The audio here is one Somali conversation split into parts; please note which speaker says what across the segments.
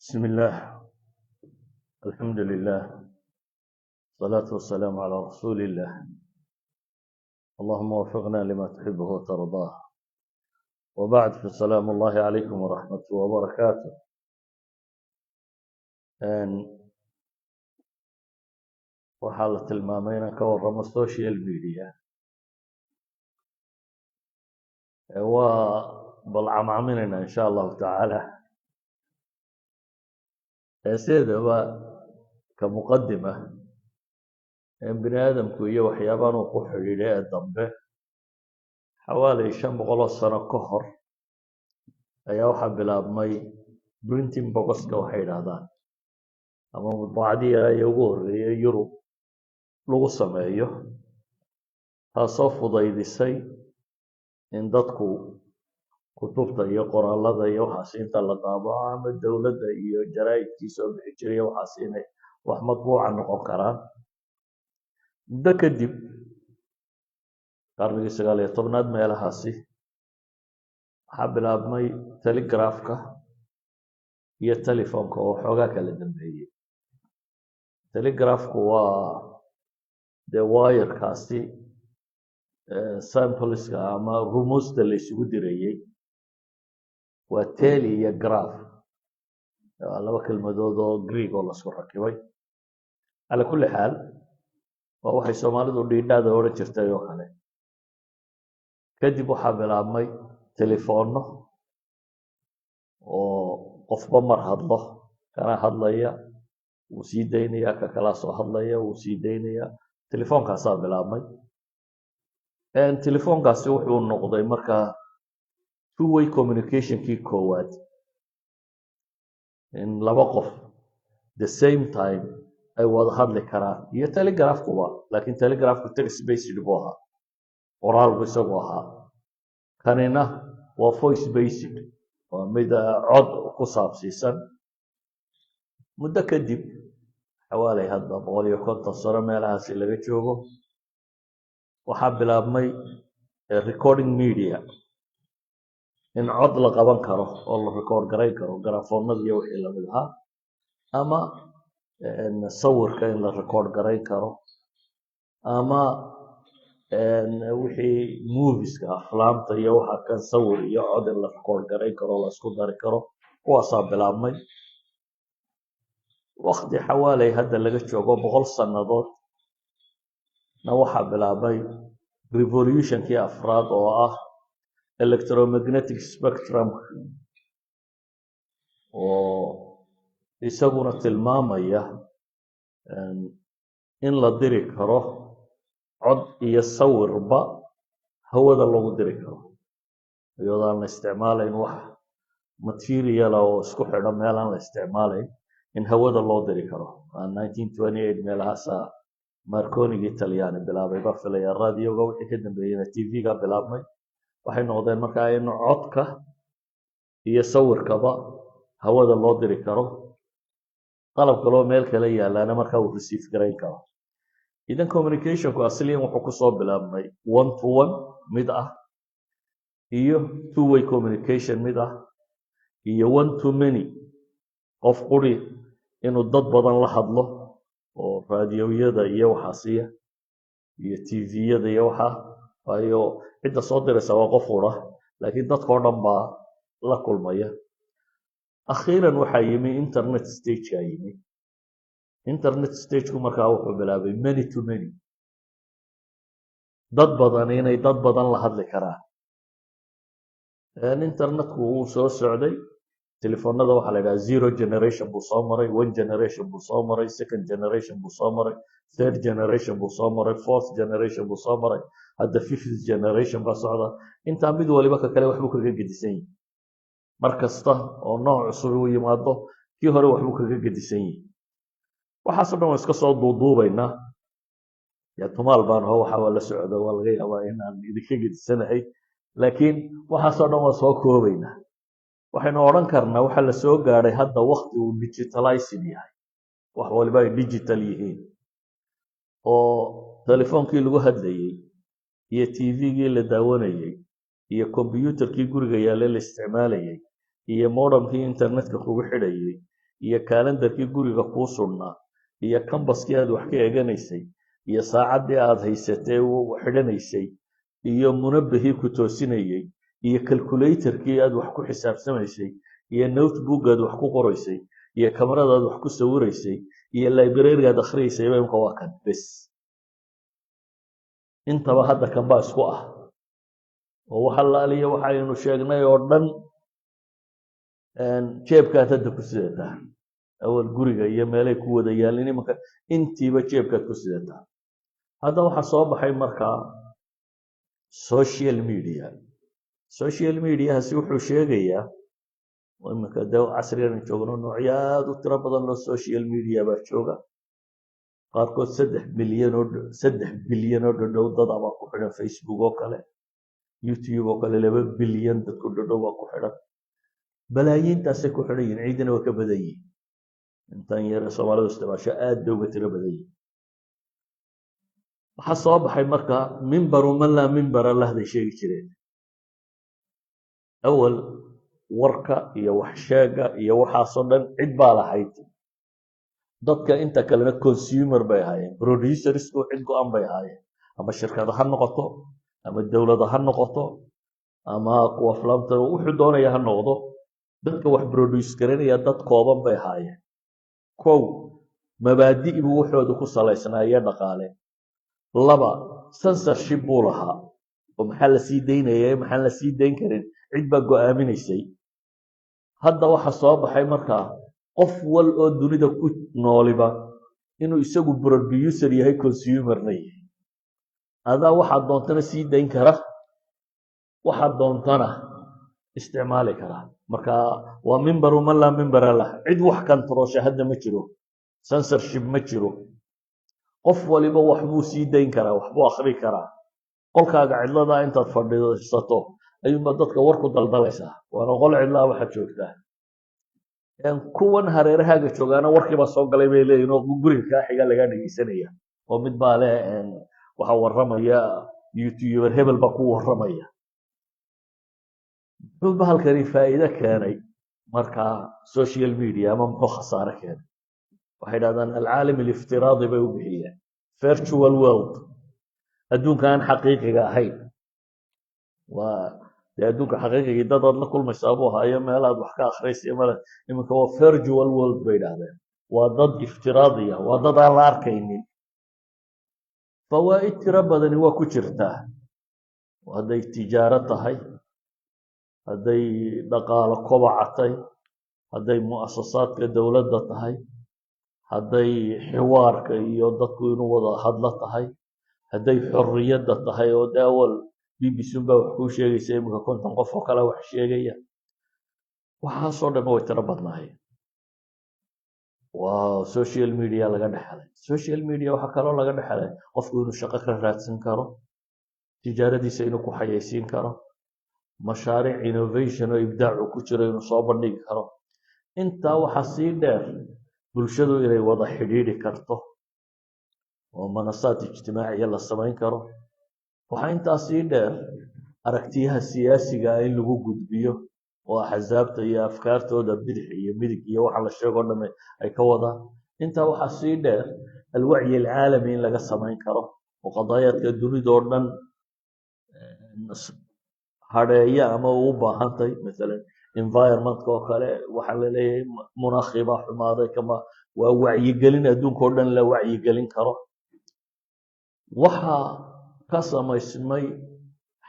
Speaker 1: بسم الله. الحمد لله. الصلاة والسلام على رسول الله. اللهم وفقنا لما تحبه وترضاه. وبعد، فسلام الله عليكم ورحمة وبركاته. وحالة المامين كورم السوشيال ميديا وبالعمامين إن شاء الله تعالى. سيدة كمقدمة إن بني آدم كوية وحيابان وقوحي لي الضمبة حوالي 500 سنة كهر ayaa waxaa bilaabmay printing boxka waxay yidhaahdaan ama mudbacadii ay ugu horreeyay Yurub lagu sameeyo, taasoo fudaydisay in dadku kutubta iyo qoraalada iyo waxaas inta la daabaco ama dowladda iyo jaraa'idkii soo bixi jiray waxaas inay wax matbuuca noqon karaan. muddo kadib qarnigii 19aad meelahaasi waxaa bilaabmay telegrafka iyo telefoonka oo xoogaa kala dambeeyey. telegrafku waa dee wayarkaasi sampleska ama rumuusta la isugu dirayey. waa teli iyo graf, waa laba kelmadood oo Greek oo lasku rakibay. cala kulli xaal waa waxay soomaalidu dhiidhaada odhan jirtay oo kale. kadib waxaa bilaabmay telefoonno oo qofba mar hadlo, kana hadlaya wuu sii daynaya, ka kala soo hadlaya wuu sii daynaya. telefoonkaasaa bilaabmay. telefoonkaasi wuxuu noqday markaa two way communicationkii koowaad, in laba qof the same time ay wada hadli karaan. iyo telegrafkuba, laakiin telegrafku text based buu ahaa, qoraal buu isagu ahaa. kanina waa voice based, waa mid cod ku saabsiisan. muddo kadib xawaalay hadda 150 sano meelahaasi laga joogo, waxaa bilaabmay recording media, in cod la qaban karo oo la record garayn karo, garafoonada iyo wixii lamid ahaa, ama sawirka in la record garayn karo, ama wixii movieska aflaamta iyo waxa kan sawir iyo cod in la record garayn karo la isku dari karo. kuwaasaa bilaabmay. waqti xawaalay hadda laga joogo 100 sannadood na waxaa bilaabmay revolutionkii afraad oo ah electromagnetic spectrum, oo isaguna tilmaamaya in la diri karo cod iyo sawirba hawada lagu diri karo iyadoo aan la isticmaalayn wax material oo isku xidhan meel aan la isticmaalayn, in hawada loo diri karo. 1928 meelahaasa marconigii talyaani bilaabay baa filaya. raadioga wixii ka dambeeyeyna tv-ga bilaabmay. waxay noqdeen markaa in codka iyo sawirkaba hawada loo diri karo, qalab kaloo meel kale yaalaana markaa uu receive garayn karo. idan communicationku asliyan wuxuu kusoo bilaabmay one to one mid ah, iyo two way communication mid ah, iyo one to many, qof quri inuu dad badan la hadlo oo raadiyoyada iyo waxaasiya iyo tv-yada iyo waxa. waayo cidda soo diraysa waa qof qura, laakiin dadkao dhan baa la kulmaya. akhiiran waxaa yimi internet stageka yimi. internet stageku markaa wuxuu bilaabay many to many, dad badan inay dad badan la hadli karaan. internetku wuu soo socday. telefoonada waxaa la yidhaha zero generation buu soo maray, one generation buu soo maray, second generation buu soo maray, third generation buu soo maray, fourth generation buu soo maray, hadda fifth generation baa socda. intaa mid waliba ka kale waxbuu kaga gedisan yihi. mar kasta oo nooc cusub uu yimaado kii hore waxbuu kaga gedisan yihi. waxaasoo dhan waa iska soo duuduubaynaa. yaa tumaal baan aho waxa waa la socda, waa laga yaabaa inaan idinka gedisanahay, laakiin waxaasoo dhan waa soo koobaynaa. waxaynu odhan karnaa waxaa la soo gaadhay hadda waqti uu digitalizing yahay, wax waliba ay digital yihiin, oo telefoonkii lagu hadlayey iyo tv-gii la daawanayey iyo combyuutarkii guriga yaale la isticmaalayey iyo modemkii internetka kugu xidhayey iyo kalendarkii guriga kuu sugnaa iyo kambaskii aad wax ka eeganaysay iyo saacaddii aad haysatee xidhanaysay iyo munabahii ku toosinayey iyo calculatorkii aad wax ku xisaabsamaysay iyo notebook aad wax ku qoraysay iyo kamarada aad wax ku sawiraysay iyo library aad akhriyaysay imka waa kan bes intaba hadda kan baa isku ah oo waxa la aliyo waxaynu sheegnay oo dhan jeebkaad hadda ku sidataa awal guriga iyo meelay ku wada yaalin imanka intiiba jeebkaad ku sidataa hadda waxaa soo baxay markaa social mediahaasi wuxuu sheegayaa iminka de casrigan joogno noocyo aad u tiro badan loo social media baa jooga qaarkood 3 bilyan oo dhodhow dad abaa ku xidhan facebook oo kale youtube oo kale 2 bilyan dad ku dhodhow baa ku xidhan balaayiintaasay ku xidhan yihiin ciidana waa ka badan yihiin intan yare soomaalidu isticmaasho aad bay uga tiro badan yihiin waxaa soo baxay marka mimbaru man laa mimbara lahday sheegi jireen awal warka iyo wax sheega iyo waxaasoo dhan cid baa lahayd dadka inta kalena consumer bay ahaayeen producersku cid go-an bay ahaayeen ama shirkada ha noqoto ama dowlada ha noqoto ama kuwa flamta wuxuu doonaya ha noqdo dadka wax produce garanaya dad kooban bay ahaayeen kow mabaadi' buu waxooda ku salaysnaayeen dhaqaale laba censorship buu lahaa oo maxaa la sii daynaya maxaan la sii dayn karin cid baa go-aaminaysay hadda waxa soo baxay markaa qof wal oo dunida ku nooliba inuu isagu producer yahay consumerna yahay adaa waxaad doontana sii dayn kara waxaad doontana isticmaali kara marka waa mimbaru man laa mimbara lah cid wax kantaroosha hadda ma jiro censorship ma jiro qof waliba wax buu sii dayn karaa wax buu akhri karaa qolkaaga cidlada intaad fadhiisato ayuunba dadka war ku daldalaysaa waana qol cidlaa waxaad joogtaa kuwan hareerahaaga joogaana warkiibaa soo galay bay leeyihin oo guriga kaa xiga lagaa dhegeysanaya oo mid baa leh waxa warramaya youtuber hebel baa ku warramaya muxuu bahalkani faa'iido keenay markaa social media ama muxuu khasaare keenay waxay dhahdaan alcaalam aliftiraadi bay u bixiyeen virtual world adduunka aan xaqiiqiga ahayn waa dee adduunka xaqiiqigii dad aad la kulmaysaa buu ahaayo meelaad wax ka akhriysa male iminka waa virtual world bay dhahdeen waa dad iftiraadiya waa dad aan la arkaynin fawaa'id tiro badani waa ku jirtaa hadday tijaaro tahay hadday dhaqaalo kobacatay hadday mu'asasaadka dowladda tahay hadday xiwaarka iyo dadku inuu wada hadlo tahay hadday xorriyadda tahay oo de awal bbc baa wax kuu sheegaysa iminka 50 qof oo kale wax sheegaya waxaasoo dhan way tiro badnaayeen waa social media laga dhexelay social media waxaa kaloo laga dhexelay qofku inuu shaqo ka raadsan karo tijaaradiisa inuu ku xayeysiin karo mashaariic innovation oo ibdaacu ku jiro inuu soo bandhigi karo intaa waxaa sii dheer bulshadu inay wada xidhiidhi karto oo manasaad ijtimaaciya la samayn karo waxaa intaa sii dheer aragtiyaha siyaasiga in lagu gudbiyo oo axsaabta iyo afkaartooda bidix iyo midig iyo waxa la sheego dhan ay ka wadaan intaa waxaa sii dheer alwacyi alcaalami in laga samayn karo oo qadaayaadka dunida oo dhan hadheeya ama u baahantay maalan environmentka oo kale waxaa la leeyahay munaakhii baa xumaaday kama waa wacyigelin adduunka oo dhan la wacyigelin karo waxaa ka samaysmay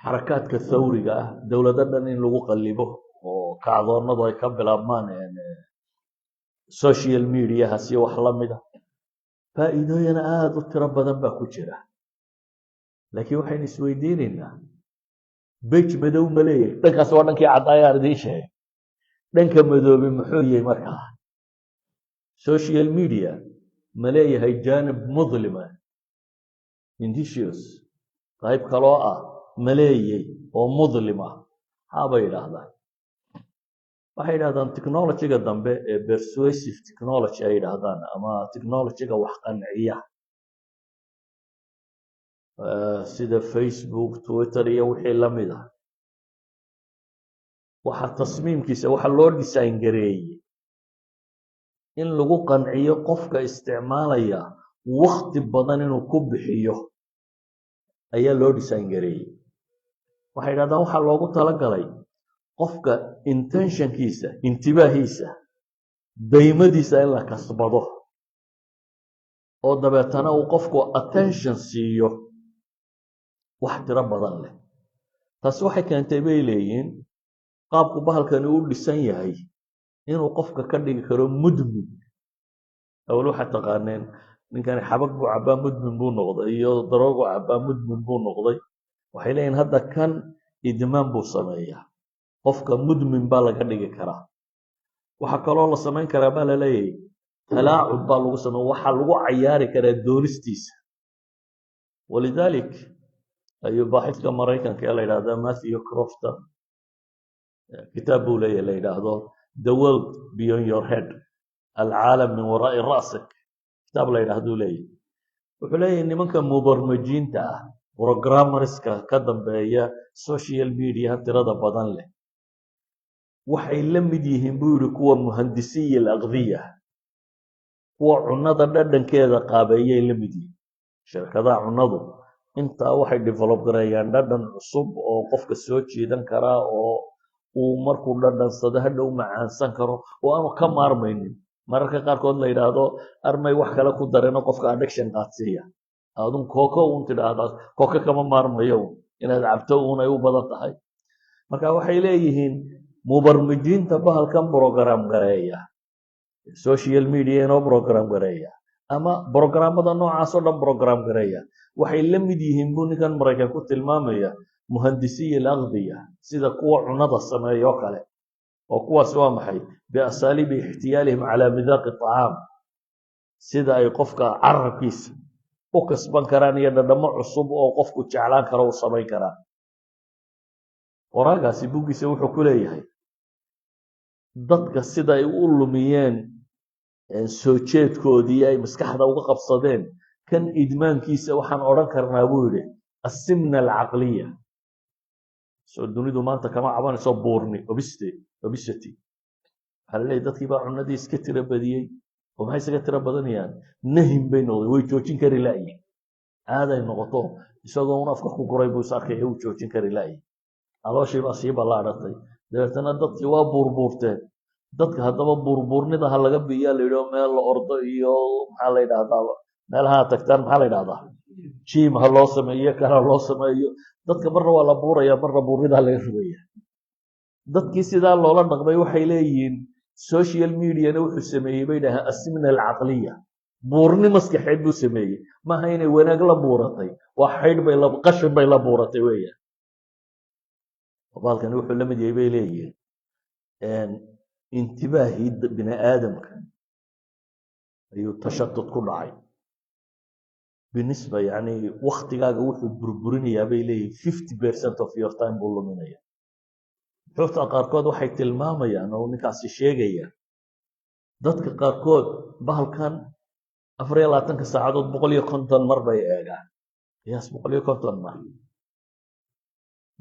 Speaker 1: xarakaadka thawriga ah dowlado dhan in lagu qallibo oo kacdoonadu ay ka bilaabmaan social mediahaas iyo wax la mida faa'iidooyin aad u tiro badan baa ku jira laakiin waxaynu isweydiinaynaa bej madow ma leeyahay dhankaas waa dhankii caddaayaan idiin sheegay dhanka madoobe muxuu yahay markaa social media ma leeyahay jaanib mudlima indicious qayb kaloo ah ma leeyay oo mudlim ah maxaabay yidhaahdaan waxay yidhahdaan technologyga dambe ee persuasive technology ay yidhaahdaan ama technologyga wax qanciya sida facebook twitter iyo wixii la mid ah waxa tasmiimkiisa waxa loo design gareeyey in lagu qanciyo qofka isticmaalaya waqti badan inuu ku bixiyo ayaa loo design gareeyey. waxay yidhahdaan waxaa loogu talagalay qofka intentionkiisa, intibaahiisa, daymadiisa in la kasbado oo dabeetana uu qofku attention siiyo wax tiro badan leh. taasi waxay keentay bay leeyihiin qaabku bahalkani u dhisan yahay inuu qofka ka dhigi karo mudmin. awal waxaad taqaaneen ninkani xabag buu cabbaa mudmin buu noqday, iyo daroogu cabbaa mudmin buu noqday. waxay leeyihiin hadda kan idmaan buu sameeyaa, qofka mudmin baa laga dhigi karaa. waxaa kaloo la samayn karaa baa laleeyahay talaacub baa lagu sameeya, waxaa lagu cayaari karaa doonistiisa. walidalik ayuu baaxidka maraykanka ee la yidhahda Matthew Crofton kitaab buu leeyahay la yidhaahdo The World Beyond Your Head, alcaalam min waraa'i ra'sik, kitaab la yidhahduu leeyahay. wuxuu leeyahay nimanka mubarmajiinta ah, programmerska ka dambeeya social media tirada badan leh, waxay la mid yihiin buu yidhi kuwa muhandisiya alaqdiya, kuwa cunnada dhadhankeeda qaabeeyay la mid yihiin. shirkadaha cunnadu intaa waxay develop gareeyaan dhadhan cusub oo qofka soo jiidan karaa, oo uu markuu dhadhansado hadhow macaansan karo oo aanu ka maarmaynin. mararka qaarkood la yidhaahdo armay wax kale ku dareno qofka addiction qaadsiiya, adun kooko uun tidhaahdaa kooko kama maarmayo, inaad cabto uun ay u badan tahay. marka waxay leeyihiin mubarmijiinta bahalkan program gareeya, social media inoo program gareeya, ama programmada noocaas oo dhan program gareeya, waxay la mid yihiin buu ninkan maraykan ku tilmaamaya muhandisiya alaqdiya, sida kuwa cunnada sameeya oo kale. oo kuwaas waa maxay? biasaaliibi ixtiyaalihim calaa midaaqi طacaam, sida ay qofka carabkiisa u kasban karaan iyo dhadhamo cusub oo qofku jeclaan karo u samayn karaan. qoraagaasi buggiisa wuxuu ku leeyahay dadka sida ay u lumiyeen soo jeedkoodii ay maskaxda uga qabsadeen kan idmaankiisa waxaan odhan karnaa buu yidhi asimna alcaqliya. soo dunidu maanta kama cabanayso buurni, obesity. waxaa laleeyahy dadkii baa cunadii iska tiro badiyey, oo maxay isaga tiro badanayaan? nahim bay noqdeen, way joojin kari la'yihin. aaday noqoto isagoo un afka ku guray buu is arkay uu joojin kari la'yihin. calooshii baa sii ballaadhatay, dabeetana dadkii waa buurbuurteen. dadka haddaba buurbuurnida ha laga biyaa la yidhao meel la ordo iyo maxaa la yidhahdaa meelaha tagtaan maxaa la yidhahdaa jiim ha loo sameeyo, kana loo sameeyo. dadka marna waa la buuraya, marna buurnidaa laga rugaya. dadkii sidaa loola dhaqmay waxay leeyihiin social mediana wuxuu sameeyey bay dhahaan asimna alcaqliya, buurni maskaxeed buu sameeyey. maaha inay wanaag la buuratay, waa xaydh bay qashin bay la buuratay weeyaan. baalkani wuxuu la mid yahay bay leeyihiin intibaahii bini aadamka ayuu tashatut ku dhacay. binisba yani waktigaaga wuxuu burburinayaa bay leeyihiin 50% of your time buu luminaya. xuufta qaarkood waxay tilmaamayaan oo ninkaasi sheegaya dadka qaarkood bahalkan 24 saacadood 150 mar bay eegaan. qiyaas 150 mar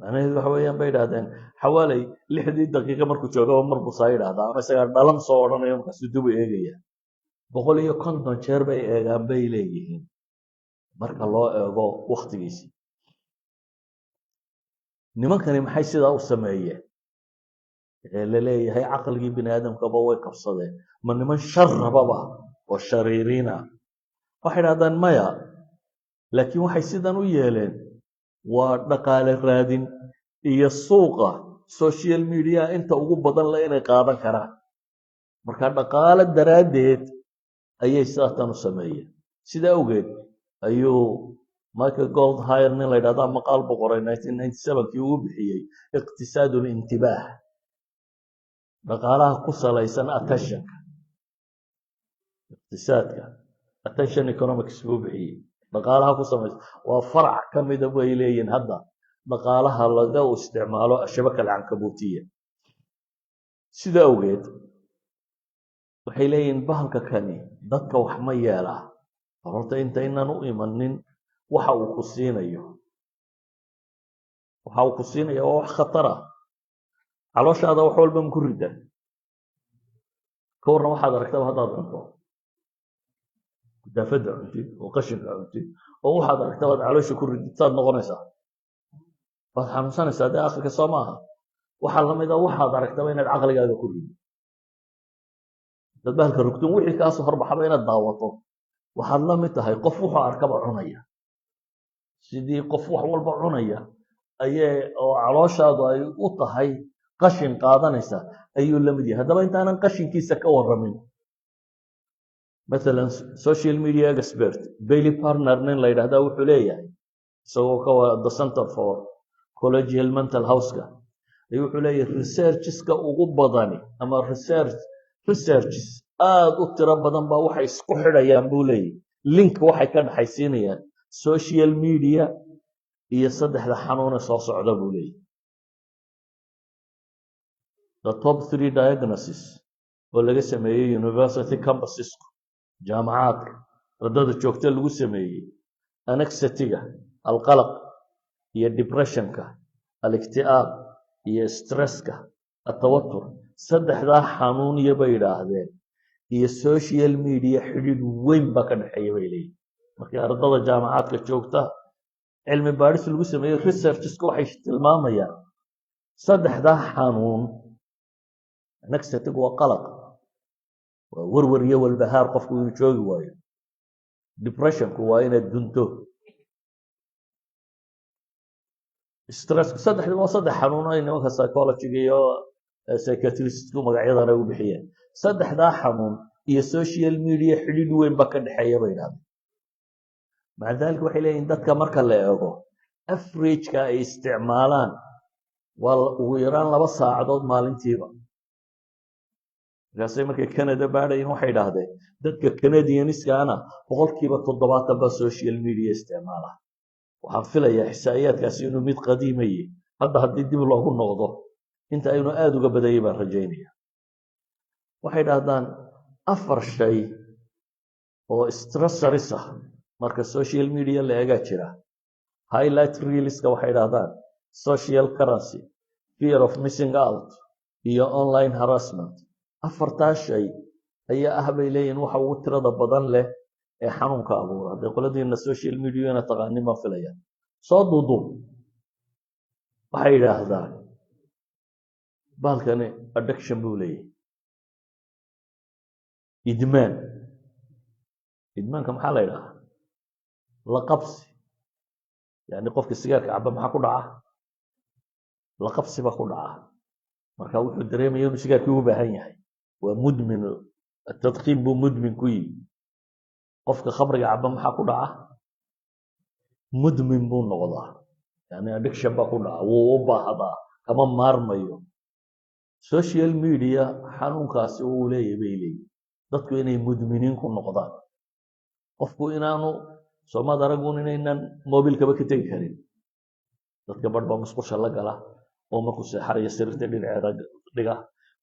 Speaker 1: macnaheedu waxa weeyaan bay yidhahdeen xawaalay 6 daqiiqo markuu joogaba mar buu saa yidhaahdaa, ama isagaa dhalan soo odhanayo markaasuu dib u eegaya. 150 jeer bay eegaan bay leeyihiin marka loo eego waktigiisii. nimankani maxay sidaa u sameeyeen? la leeyahay caqligii bini aadamkaba way qabsadeen. ma niman shar rababa oo shariiriina? waxay dhahdaan maya, laakiin waxay sidan u yeeleen waa dhaqaale raadin iyo suuqa social media inta ugu badan le inay qaadan karaan. marka dhaqaale daraaddeed ayay sidaatan u sameeyeen. sidaa awgeed ayuu Michael Goldhire nin la yidhahdaa maqaal buu qoray 1997kii uu bixiyey iqtisaadu lintibaah, dhaqaalaha ku salaysan attentionka. iqtisaadka attention economics buu bixiyey, dhaqaalaha ku samaysan waa farac ka mida bay leeyihiin hadda dhaqaalaha laga isticmaalo shabaka alcankabutiya. sida awgeed waxay leeyihiin bahalka kani dadka wax ma yeelaa. horta intaynan u imanin waxa uu ku siinayo, waa wax khatar ah. calooshaada wax walba ma ku rida. كورنا واحد ركتب هذا ضربه دافد عمتي وقشن عمتي وواحد ركتب على شكر صاد نغنسا فحن سنة سادة آخر كسامها وحلم إذا واحد ركتب إن العقل هذا كله dadbaalka rugtun wixii ka soo horbaxaba inaad daawato waxaad la mid tahay qof wuxuu arkaba cunaya sidii qof wax walba cunaya ayay oo calooshaadu ay u tahay qashin qaadanaysa ayuu la mid yahay haddaba intaanan qashinkiisa ka warramin مثلا social media expert Bailey Partner nin la yidhaahdaa wuxuu leeyahay isagoo ka wada the Center for Collegial Mental Health-ka ayuu wuxuu leeyahay researcheska ugu badani ama researches aad u tiro badan baa waxay isku xidhayaan buu leeyahay link waxay ka dhaxaysiinayaan social media iyo saddexda xanuun ee soo socda buu leeyahay the top 3 diagnoses oo laga sameeyay university campuses jaamacaadka ardada joogta lagu sameeyay anxiety-ga alqalaq iyo depression-ka aliktiaab iyo stress-ka atawatur saddexdaa xanuun iyo bay yidhaahdeen iyo social media xidhiidh weyn baa ka dhexeeya bay leeyihin markii ardada jaamacaadka joogta cilmi baadhis lagu sameeyey researcheska waxay tilmaamayaan saddexdaa xanuun anxiety-gu waa qalaq waa warwar iyo walbahaar qofku inuu joogi waayo depressionku waa inaad dunto stressku saddexda waa saddex xanuun ay nimanka psychologiga iyo psychiatristku magacyadana u bixiyeen saddexdaa xanuun iyo social media xidhiidh weyn ba ka dhexeeya bay yidhahdeen maca daalika waxay leeyihin dadka marka la eego averageka ay isticmaalaan waa ugu yaraan 2 saacadood maalintiiba markaasay markay Canada baadhayeen waxay yidhaahdeen dadka Canadianiskaana 70% ba social media isticmaala waxaan filayaa xisaa'iyaadkaasi inuu mid qadiimaye hadda haddii dib loogu noqdo inta aynu aad uga badayay baan rajaynaya waxay yidhaahdaan 4 shay oo stressors ah marka social media la eega jira highlight reelska waxay yidhaahdaan social currency fear of missing out iyo online harassment 4 shay ayaa ah bay leeyihiin waxa ugu tirada badan leh ee xanuunka abuura hadday qoladiina social media-na taqaanin baan filaya soo duuduub waxay yidhaahdaan baalkani addiction buu leeyahay idmaanka maxaa la yidhaahaa la qabsi yani qofka sigaarka caba maxaa ku dhaca la qabsi baa ku dhaca marka wuxuu dareemaya inuu sigaarkii u baahan yahay waa mudmin tadkiin buu mudmin ku yihi qofka khamriga caba maxaa ku dhaca mudmin buu noqdaa yani addiction baa ku dhaca wuu u baahdaa kama maarmayo social media xanuunkaasi uu leeyahay bay leeyihin dadku inay mudminiin ku noqdaan qofku inaanu soomad aragun inaynan mobilkaba ka tegi karin dadka badhba musqusha la gala oo markuu seexarayo sariirta dhinaceeda dhiga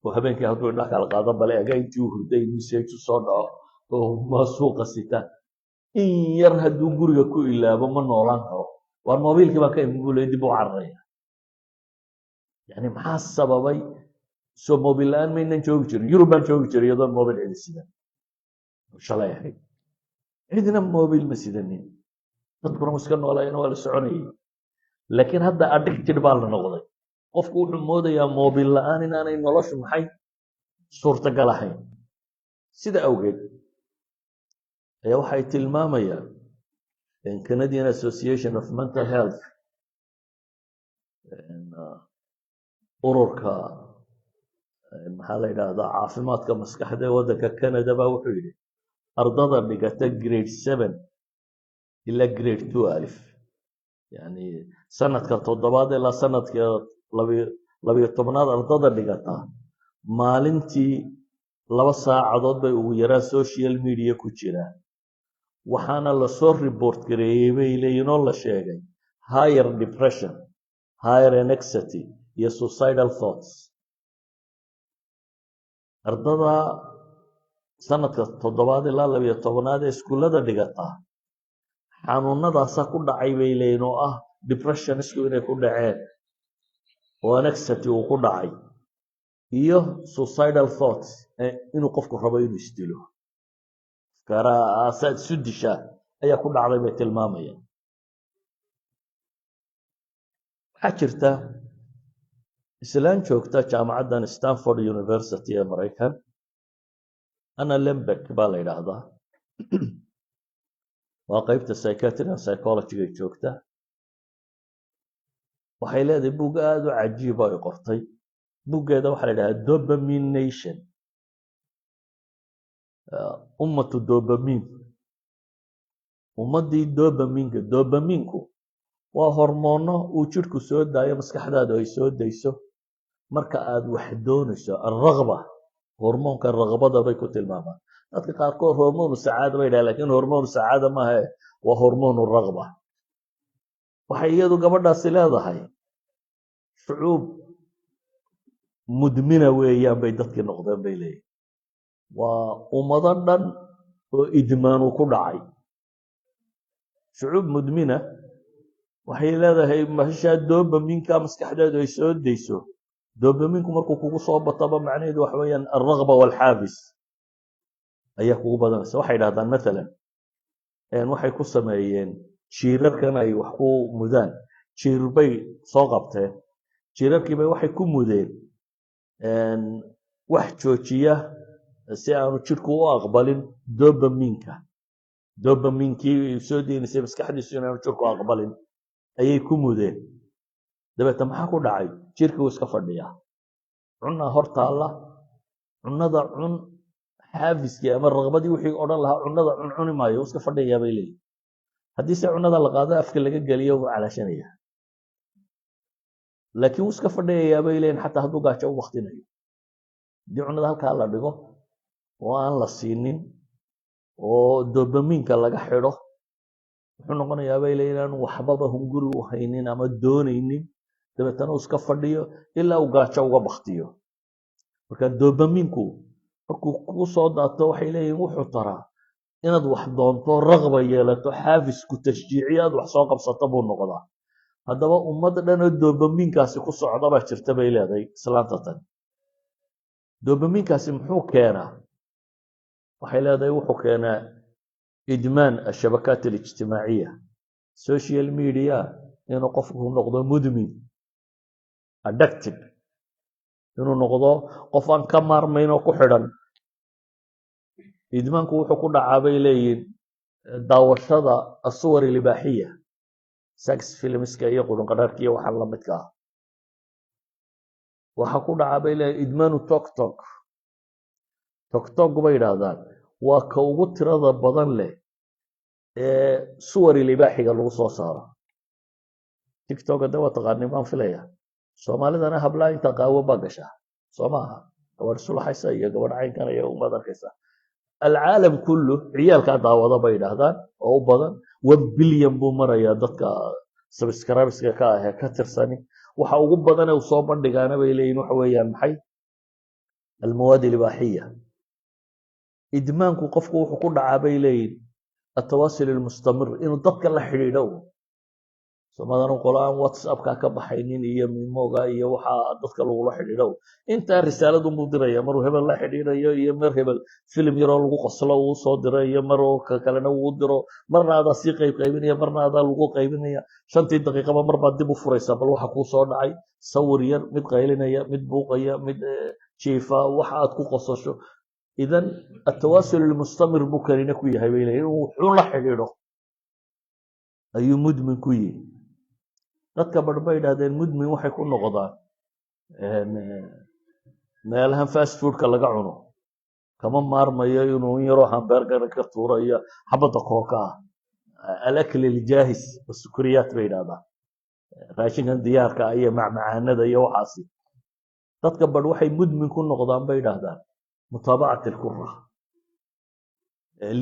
Speaker 1: oo habeenkii hadduu indhaha kala qaado bale aga intii uu hurday message soo dhaco oo ma suuqa sita in yar hadduu guriga ku ilaabo ma noolaan karo waa mobilkii baa ka imulay dib u cararaya yani maxaa sababay soo mobil la-aan maynan joogi jirin yurub baan joogi jiray iyadoo mobil cidi sidan shalay ahayd cidina mobil ma sidanin dadkuna waa iska noolaayeen waa la soconayay laakiin hadda addicted baa la noqday qofku wuxuu moodayaa mobil la-aan inaanay noloshu maxay suurtagal ahayn sida awgeed ayaa waxay tilmaamayaan Canadian Association of Mental Health ururka maxaa la yidhaahdaa caafimaadka maskaxda ee waddanka Canada baa wuxuu yidhi ardada dhigata grade 7 ilaa grade 12 yani sanadka 7 ilaa sanadka 12 ardada dhigata maalintii 2 saacadood bay ugu yaraan social media ku jiraan waxaana la soo report gareeyay bay leeyihiin oo la sheegay higher depression higher anxiety iyo suicidal thoughts ardada sanadka 7 ilaa 12 ee iskuullada dhigata xanuunadaasa ku dhacay bay leeyihiin oo ah depression isku inay ku dhaceen oo anxiety uu ku dhacay iyo suicidal thoughts inuu qofku rabo inuu isdilo asaad isu dishaa ayaa ku dhacday bay tilmaamayaan. waxaa jirta islaan joogta jaamacaddan Stanford University ee Maraykan, Anna Lembek baa la yidhaahdaa. waa qaybta psychiatry and psychology ay joogta. waxay leedahay buug aad u cajiib ay qortay. buuggeeda waxaa la yidhahdaa dopamine nation, ummatu dopamine, ummadii dopaminka. dopaminku waa hormoono uu jidhku soo daayo, maskaxdaadu ay soo dayso marka aad wax doonayso. alragba, hormoonka raqbada bay ku tilmaamaan. dadka qaarkood hormoonu sacaada bay dhahaan, laakiin hormoonu sacaada maaha, waa hormoonu raqba. waxay iyadu gabadhaasi leedahay shucuub mudmina weeyaan bay dadkii noqdeen bay leeyihin. waa ummado dhan oo idmaanu ku dhacay. shucuub mudmina waxay leedahay mashaa dopaminka maskaxdeedu ay soo dayso. dopaminku markuu kugu soo bataba macnaheedu waxa weeyaan alragba walxaabis ayaa kugu badanaysa. waxay dhahdaan maalan waxay ku sameeyeen jiirarkan ay wax ku mudaan, jiirar bay soo qabteen. jiirarkiibay waxay ku mudeen wax joojiya si aanu jidhku u aqbalin dopaminka. dopaminkii soo deynaysay maskaxdiisu inaanu jidhku aqbalin ayay ku mudeen. dabeetna maxaa ku dhacay? jirkii wuu iska fadhiyaa. cunaa hor taalla, cunada cun, xaafiskii ama raqbadii wixii odhan lahaa cunada cuni maayo, wuu iska fadhiyaa bay leeyihin. haddii se cunada la qaado afka laga geliyo wuu calaashanaya, laakiin wuu iska fadhiyayaa bay leeyihin xataa hadduu gaajo u waktinayo. haddii cunada halkaa la dhigo oo aan la siinin oo dopaminka laga xidho, wuxuu noqonayaa bay leeyihin aanu waxbaba hunguri u haynin ama doonaynin, dabeetana uu iska fadhiyo ilaa uu gaajo uga baktiyo. marka dopaminku markuu ku soo daato waxay leeyihin wuxuu taraa inaad wax doonto, raqba yeelato, xaafisku tashjiiciyo aad wax soo qabsato buu noqdaa. haddaba ummad dhan oo dopaminkaasi ku socda baa jirta bay leedahay islaanta tan. dopaminkaasi muxuu keenaa? waxay leedahay wuxuu keenaa idmaan ashabakaat alijtimaaciya, social media, inuu qofku noqdo mudmin, addicted, inuu noqdo qof aan ka maarmayn oo ku xidhan. idmaanku wuxuu ku dhacaa bay leeyihin daawashada asuwar ilibaaxiya, sex filmska iyo qudunqadhaarhka iyo waxaan la midka ah. waxaa ku dhacaa bay leeyihin idmaanu toktok. toktok bay yidhaahdaan waa ka ugu tirada badan leh ee suwar ilibaaxiga lagu soo saaro. tiktok hadda waa taqaani baan filaya, soomaalidana hablaa inta qaawo baa gashaa soo maaha, gabadh sulaxaysa iyo gabadh caynkan iyo umaad arkaysa. alcaalam kullu ciyaalkaa daawada bay yidhaahdaan oo u badan 1 bilyan buu marayaa dadka subscribeska ka ah ee ka tirsani. waxa ugu badan ee uu soo bandhigaana bay leeyihin waxa weeyaan maxay? almawaad ilibaaxiya. idmaanku qofku wuxuu ku dhacaa bay leeyihin atawaasul ilmustamir, inuu dadka la xidhiidho. soomaalidana qolo aan whatsappka ka baxaynin iyo mimoga iyo waxa dadka lagula xidhiidho. intaa risaaladu buu diraya, maruu hebel la xidhiidhayo iyo mar hebel film yaroo lagu qoslo uu soo diray iyo maroo kalena uu diro, marna adaa sii qaybinaya, marna adaa lagu qaybinaya. 5 daqiiqaba mar baad dib u furaysaa bal waxa kuu soo dhacay, sawir yar, mid qaylinaya, mid buuqaya, mid jiifa, waxa aad ku qosasho. idan atawaasul ilmustamir buu kanina ku yahay bay leeyihin, inuu wuxuu la xidhiidho ayuu mudmin ku yihi. dadka badh bay yidhahdeen mudmin waxay ku noqdaan meelahan fast foodka laga cuno, kama maarmayo inuu in yaroo hamburger ka tuuro iyo xabadda kooka ah. alakl iljaahis wasukriyaat bay yidhahdaan, raashinkan diyaarka ah iyo macmacaanada iyo waxaasi. dadka badh waxay mudmin ku noqdaan bay yidhaahdaan mutaabacat ilkura.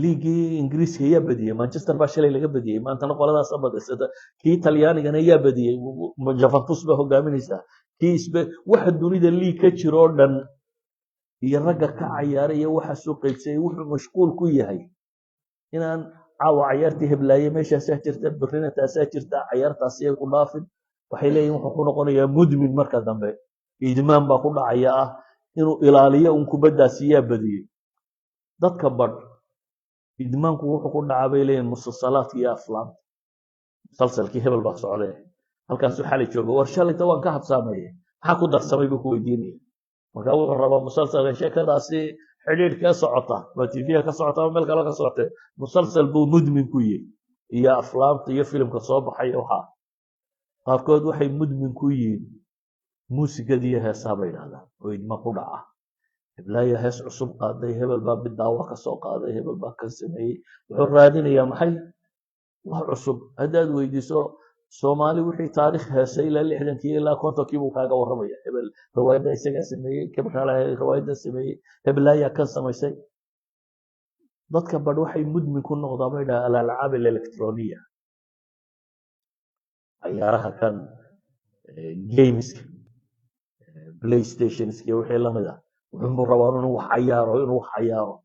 Speaker 1: liigii ingiriiska ayaa badiyey, manchester baa shalay laga badiyey, maantana qoladaas badaysata. kii talyaanigana ayaa badiyey, Juventus baa hogaaminaysaa. waxa dunida liig ka jiro oo dhan iyo ragga ka cayaaray iyo waxa soo qaybsay wuxuu mashquul ku yahay inaan caawa cayaartii heblaaye meeshaasaa jirta, berrina taasaa jirta, cayaartaasi ay ku dhaafin. waxay leeyihin wuxuu ku noqonayaa mudmin marka dambe. idmaan baa ku dhacaya ah inuu ilaaliyo un kubaddaasiyaa badiyey dadka badh idmaanku wuxuu ku dhacaa bay leeyihin musalsalaadka iyo aflaamta musalsalkii hebel baa socday halkaasuu xali jooga war shalayta waan ka habsaamaya maxaa ku darsamay buu ku weydiinaya markaa wuxuu rabaa musalsalka sheekadaasi xidhiidhkee socota ma tvga ka socota ama meel kale ka socotay musalsal buu mudmin ku yihi iyo aflaamta iyo filimka soo baxay waxaa qaarkood waxay mudmin ku yihiin muusikada iyo heesaha bay yidhahdaan oo idma ku dhaca heblaaya hees cusub qaaday hebel baa bidaawa ka soo qaaday hebel baa kan sameeyey wuxuu raadinayaa maxay wax cusub haddaad weydiiso soomaali wixii taariikh heesay ilaa 60kii ilaa 50kii buu kaaga warramaya hebel riwaayadda isagaa sameeyey kabkala riwaayadda sameeyey heblaaya kan samaysay dadka badh waxay mudmin ku noqdaa bay dhaha alalcaab electroniya ciyaaraha kan gameska playstationska iyo wixii lamid ah wuxuu rabaa inuu wax cayaaro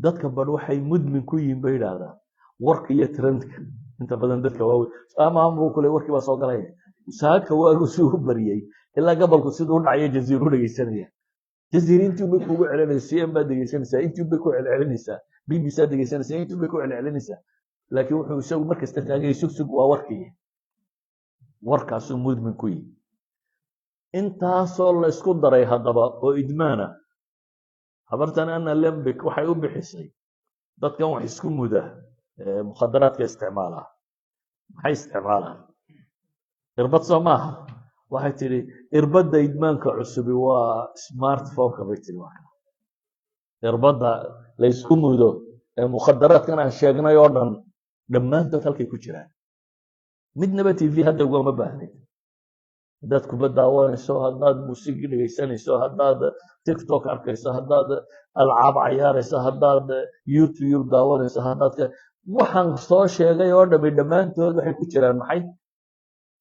Speaker 1: dadka badh waxay mudmin ku yihiin bay yidhaahdaan warka iyo trendka inta badan dadka waaweyn ama amru kule warkii baa soo galaya saaka waagu suu u bariyey ilaa gabalku siduu u dhacayo jaziiru dhegeysanaya jaziir intii bay kugu celinaysaa cm baad dhegeysanaysaa intii bay ku celcelinaysaa bbc aad dhegeysanaysaa intii bay ku celcelinaysaa laakiin wuxuu isagu markasta taagay sugsug waa warkii warkaasuu mudmin ku yihi intaasoo la isku daray haddaba oo idmaana habartan ana lembik waxay u bixisay dadkan wax isku muda mukhadaraadka isticmaala maxay isticmaalaan irbad soo maaha waxay tidhi irbadda idmaanka cusubi waa smartphoneka bay tidhi waa irbadda la isku mudo ee mukhadaraadkan aan sheegnay oo dhan dhammaantood halkay ku jiraan midnaba tv hadda ugama baahnid haddaad kuba daawanayso haddaad muusigi dhegeysanayso haddaad tiktok arkayso haddaad alcaab cayaarayso haddaad youtube daawanayso haddaad waxaan soo sheegay oo dhami dhammaantood waxay ku jiraan maxay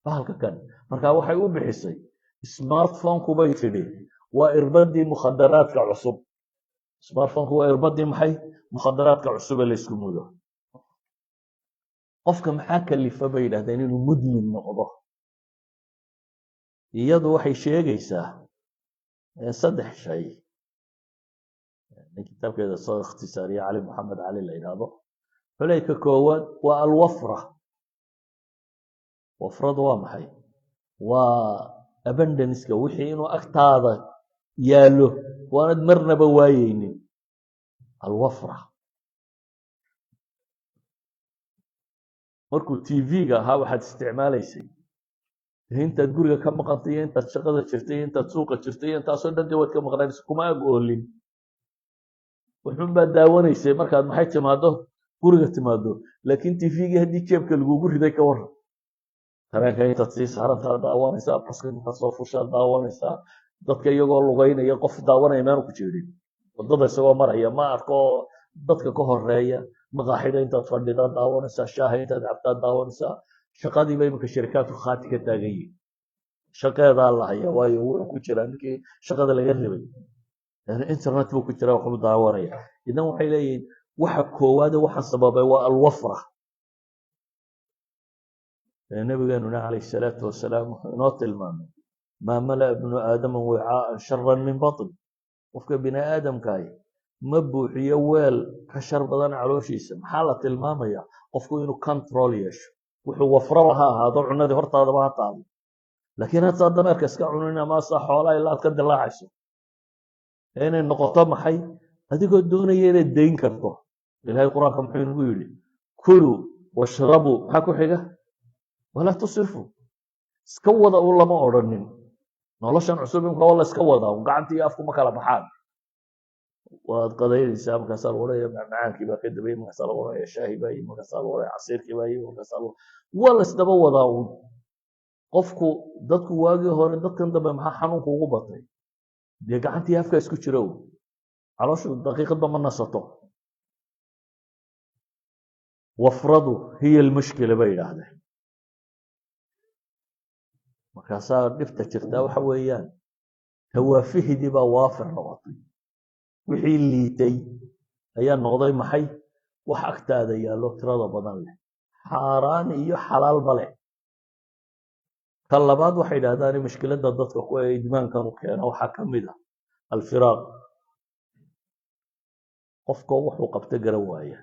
Speaker 1: bahalka kan markaa waxay u bixisay smartphone-ku bay tidhi waa irbadii mukhadaraadka cusub smartphone-ku waa irbadii maxay mukhadaraadka cusub ee la isku mudo qofka maxaa kalifa bay yidhahdeen inuu mudmin noqdo iyadu waxay sheegaysaa 3 shay kitaabkeeda soo ikhtisaariya cali maxamed cali la yidhaahdo xulayka koowaad waa alwafra wafradu waa maxay waa abandanska wixii inuu agtaada yaalo waanad marnaba waayeynin alwafra markuu tv-ga ahaa waxaad isticmaalaysay intaad guriga ka maqantay iyo intaad shaqada jirtay iyo intaad suuqa jirtay iyo intaasoo dhan dee waad ka maqnaanaysa kuma ag oolin wuxuun baad daawanaysay markaad maxay timaado guriga timaado laakiin tv-gii haddii jeebka lagugu riday ka waran tareenka intaad sii saarantaa daawanaysaa baska intaad soo fushaa daawanaysaa dadka iyagoo lugaynaya qof daawanaya meanu ku jeedin wadada isagoo maraya ma arko dadka ka horeeya maqaaxida intaad fadhida daawanaysaa shaaha intaad cabtaa daawanaysaa shaqadiiba iminka shirikaadku khaati ka taagan yihin shaqeedaa la haya waayo wuxuu ku jiraa ninkii shaqada laga rabay internet buu ku jiraa waxbuu daawanaya idan waxay leeyihiin waxa koowaade waxa sababay waa alwafra nabigeenuna calayhi salaatu wasalaam wuxuu inoo tilmaamay maa malaa ibnu aadama wicaaan sharan min batn qofka bini aadamkaahi ma buuxiyo weel ka shar badan calooshiisa maxaa la tilmaamaya qofku inuu control yeesho wuxuu wafraba ha ahaado cunadii hortaadaba ha taado laakiin haddaa dameerka iska cunin ama saa xoolaa ilaa aad ka dilaacayso inay noqoto maxay adigoo doonaya inaad dayn karto ilaahay qur-aanka muxuu inagu yidhi kuluu washrabuu maxaa ku xiga walaa tusrifu iska wada u lama odhanin noloshan cusub imka waa la iska wadaa gacantii iyo afku ma kala baxaan waad qadaynaysaa markaasaa lagu leeya macmacaankii baa ka dabayay markaasaa lagu leeya shaahi baa yimi markaasaa lagu leeya casiirkii baa yimi markaasaa waa la isdaba wadaa uun qofku dadku waagii hore dadkan dambe maxaa xanuunku ugu batay dee gacantii afka isku jiro calooshu daqiiqadba ma nasato wafradu hiya almushkila bay yidhaahdeen markaasaa dhibta jirtaa waxa weeyaan tawaafihidii baa waafir noqotay wixii liitay ayaa noqday maxay wax agtaada yaallo tirada badan leh xaaraan iyo xalaalba leh ka labaad waxay yidhaahdaan mushkiladda dadka ku ee idmaankan u keena waxaa ka mid ah alfiraaq qofka wuxuu qabta garan waaya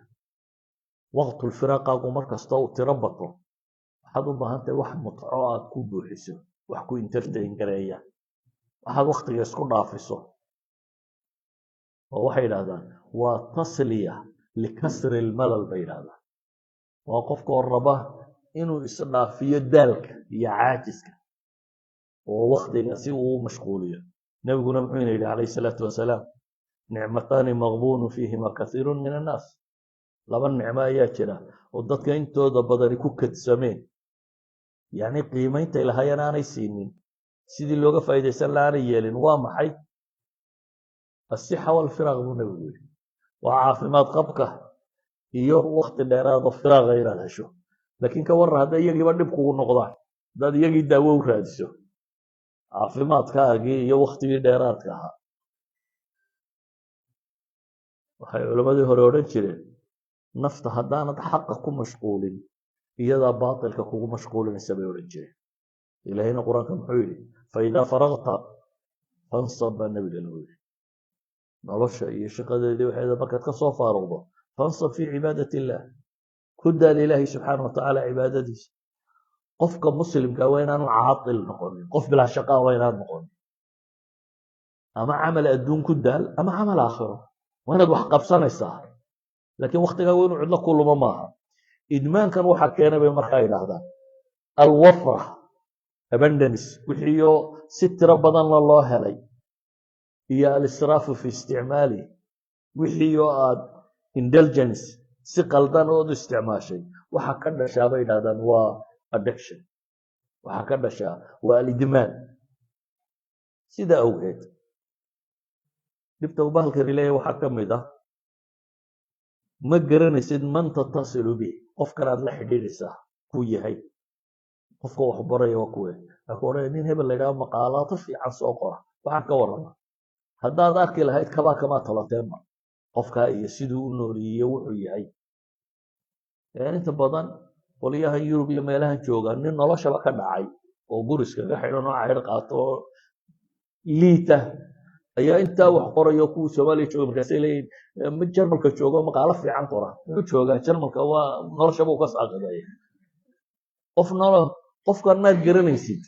Speaker 1: waqtulfiraaqaagu markasta uu tiro bato waxaad u baahan tahay wax mutco aad ku buuxiso wax ku entertain gareeya waxaad waqtiga isku dhaafiso oo waxay yidhaahdaan waa tasliya likasri lmalal bay yidhahdaan waa qofka oo raba inuu isdhaafiyo daalka iyo caajiska oo waqtiga si uu u mashquuliyo nebiguna muxuu ina yidhi calayhi salaatu wasalaam nicmataani maqbuunu fiihima kasiiru min annaas laba nicmo ayaa jira oo dadka intooda badani ku kadsameen yacni qiimayntay lahaayeen aanay siinin sidii looga faa'iidaysan la aanay yeelin waa maxay asixa walfiraaq buu nebigu yidhi waa caafimaad qabka iyo waqti dheeraado firaaqa inaad hesho laakiin ka warran hadday iyagiiba dhib kugu noqdaan haddaad iyagii daawo u raadiso caafimaadkaagii iyo waqtigii dheeraadka ahaa waxay culammadii hore odhan jireen nafta haddaanad xaqa ku mashquulin iyadaa baatilka kugu mashquulinaysa bay odhan jireen ilaahayna qur-aanka muxuu yidhi faidaa faragta fansab baa nebiga lagu yidhi nolosha iyo shaqadeedii waxeeda markaad ka soo faaruqdo fansab fii cibaadati illaah ku daal ilaahay subxaana wa tacaala cibaadadiisa qofka muslimka waa inaanu caatil noqonin qof bilaa shaqaa waa inaad noqonin ama camal adduun ku daal ama camal aakhiro waa inaad wax qabsanaysaa laakiin waqtigaagu inuu cidlo ku lumo maaha idmaankan waxaa keenay bay markaa yidhaahdaan alwafra abundance wixiiyo si tiro badanna loo helay iyo alisraafu fi isticmaali wixiiyo aad indulgence si qaldan ood u isticmaashay waxaa ka dhashaa bay yidhahdaan waa addiction waxaa ka dhashaa waa alidmaan sida awgeed dhibta uu bahalkani leeyahay waxaa ka mid ah ma garanaysid man tatasilu bih qofkan aad la xidhiidhaysaa kuu yahay qofka wax baraya waa kuwe laakiin odhanaya nin hebel la yidhaha maqaalaado fiican soo qora waxaan ka warrama haddaad arki lahayd kabaa kamaa toloteenba qofkaa iyo siduu u nooliyiyo wuxuu yahay inta badan qolyahan yurub iyo meelahan jooga nin noloshaba ka dhacay oo guriskaga xidhan oo caydh qaato oo liita ayaa intaa wax qorayo kuwa soomaaliya jooga markaasay leeyihin jarmalka joogo maqaalo fiican qora wuxuu joogaa jarmalka waa noloshaba uu ka saaqadaya qofkan maad garanaysid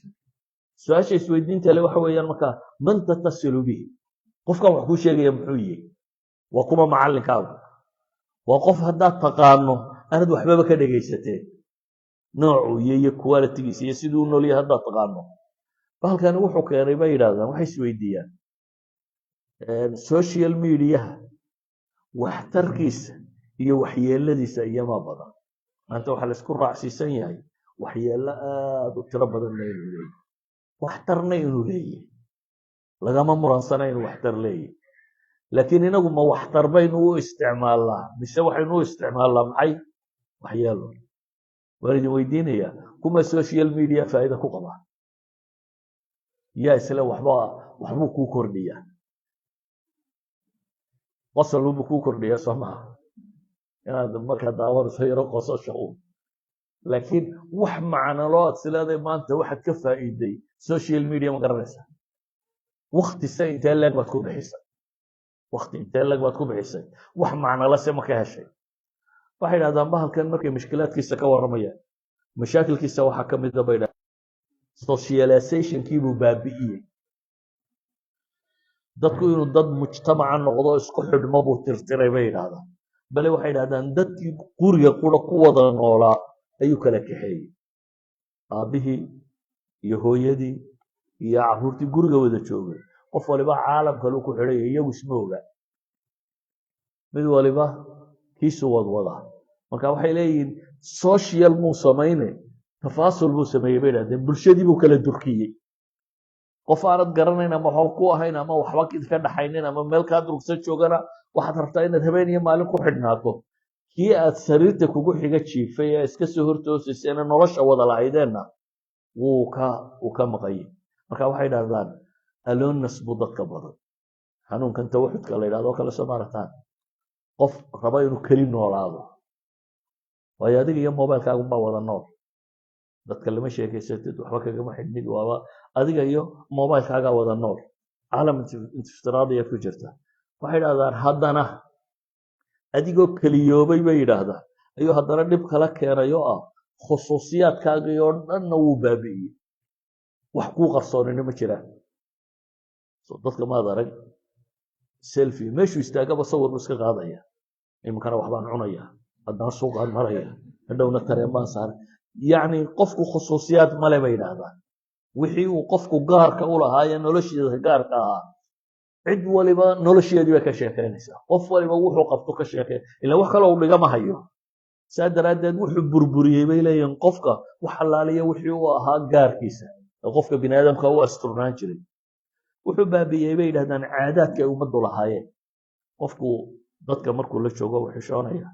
Speaker 1: su-aasha isweydiinta le waxa weeyaan markaa man tatasilu bihi qofkan wax kuu sheegaya muxuu yihi waa kuma macallinkaagu waa qof haddaad taqaano aanad waxbaba ka dhegaysateen noocuu iyo qualitigiisa iyo siduu u noolyahay haddaad taqaano bahalkani wuxuu keenay bay yidhahdaan waxay isweydiiyaan social mediaha waxtarkiisa iyo waxyeeladiisa iyamaa badan maanta waxaa la isku raacsiisan yahay waxyeello aad u tiro badanna inuu leeyahy waxtarna inuu leeyahy lagama muransana inuu waxtar leeyahy laakiin inagu ma waxtar baynu u isticmaalnaa mise waxaynu u isticmaalnaa maxay waxyeelo waan idin weydiinayaa kuma social media faa'iida ku qaba yaa isle waxbuu kuu kordhiyaa qosol buu kuu kordhiyaa soo maha inaad markaa daawanayso yaro qososha laakiin wax macnalo aad sileeday maanta waxaad ka faa'iiday social media ma garanaysaa waqtise intee leeg baad ku bixisay waqti intee leeg baad ku bixisay wax macnala se ma ka heshay waxay yidhahdaan bahalkan markay mushkilaadkiisa ka warramayaan mashaakilkiisa waxaa ka mid a bay yidhahdaan socializationkii buu baabi'iyey dadku inuu dad mujtamaca noqdo isku xidhmo buu tirtiray bay yidhahdaan bale waxay yidhahdaan dadkii guriga qura ku wada noolaa ayuu kala kaxeeyey aabbihii iyo hooyadii iyo carruurtii guriga wada joogay qof waliba caalam kaluu ku xidhaya iyagu isma oga mid waliba kiisu wadwada marka waxay leeyihiin social muu samayne tafaasul buu sameeyey bay yidhahdeen bulshadii buu kala durkiyey qof aanad garanayn ama waxba ku ahayn ama waxba ka dhaxaynin ama meel kaa durugsan joogana waxaad rabtaa inaad habeen iyo maalin ku xidhnaato kii aad sariirta kugu xiga jiifay ee iska soo hortoosaysayna nolosha wada lahaydeenna wuu ka maqayay marka waxay yidhahdaan aloneness buu dadka badan xanuunkan tawaxudka la yidhahdo kale soo maarataan qof raba inuu keli noolaado waayo adiga iyo mobilkaagunbaa wada nool dadka lama sheekaysatid waxba kagama xidhnid waaba adiga iyo mobilkaagaa wada nool caalam iftiraadiya ku jirta waxay yidhahdaan haddana adigoo keliyoobay bay yidhaahdaan ayuu haddana dhib kala keenay oo ah khusuusiyaadkaagii oo dhanna wuu baabi'iyey wax kuu qarsoonina ma jiraan dadka maad arag selfie meeshuu istaagaba sawir buu iska qaadaya iminkana waxbaan cunaya haddana suuqaan maraya hadhowna tareen baan saaray yacni qofku khusuusiyaad male bay yidhaahdaan wixii uu qofku gaarka u lahaa ee noloshiisa gaarka ahaa cid waliba nolosheedii bay ka sheekaynaysaa qof waliba wuxuu qabto ka sheekay ilaa wax kale uu dhigama hayo saa daraaddeed wuxuu burburiyey bay leeyihiin qofka wax halaaliya wixii uu ahaa gaarkiisa ee qofka bini aadamka u asturnaan jiray wuxuu baabi'iyey bay yidhahdaan caadaadka ay ummaddu lahaayeen qofku dadka markuu la joogo uu xishoonaya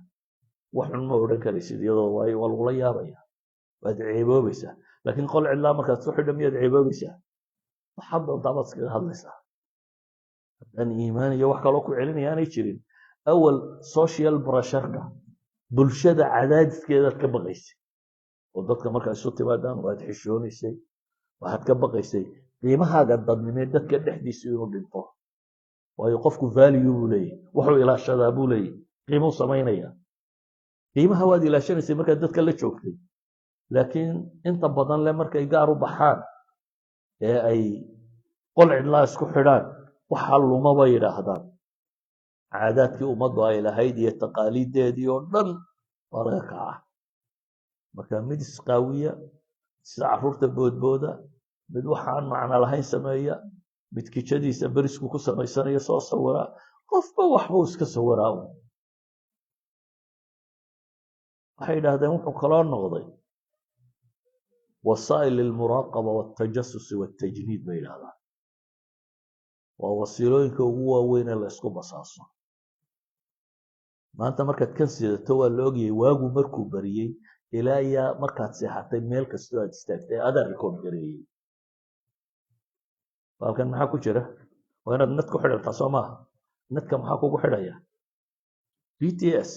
Speaker 1: wax xun ma odhan karaysid iyadoo waayo waa lagula yaabaya waad ceeboobaysaa laakiin qol cidlaa markaad ku xidha miyaad ceeboobaysaa waxaad doontaa baad iskaga hadlaysaa haddaan iimaan iyo wax kaloo ku celinaya aanay jirin awal social brasharka bulshada cadaadiskeedaad ka baqaysay oo dadka markaa isu timaadaan waad xishoonaysay waxaad ka baqaysay qiimahaaga dadnimeed dadka dhexdiisa inuu dhinto waayo qofku value buu leeyahy wuxuu ilaashadaa buu leeyahy qiimuu samaynaya qiimaha waad ilaashanaysay markaad dadka la joogtay laakiin inta badan le markay gaar u baxaan ee ay qol cidlaa isku xidhaan waxa luma bay yidhaahdaan caadaadkii ummaddu ay lahayd iyo taqaaliiddeedii oo dhan waa laga kaca marka mid isqaawiya sida carruurta boodbooda mid waxaan macno lahayn sameeya mid kijadiisa berisku ku samaysanaya soo sawira qofba waxbuu iska sawiraa waxay yidhaahdeen wuxuu kaloo noqday wasaa'il almuraaqaba waltajasusi waltajniid bay yidhahdaan waa wasiilooyinka ugu waaweyn ee la isku basaaso maanta markaad kan sidato waa la ogyahay waagu markuu bariyey ilaa yaa markaad seexatay meel kastoo aad istaagtay adaa rikood gareeyey halkan maxaa ku jira waa inaad net ku xidhantaa soo maaha netka maxaa kugu xidhaya bts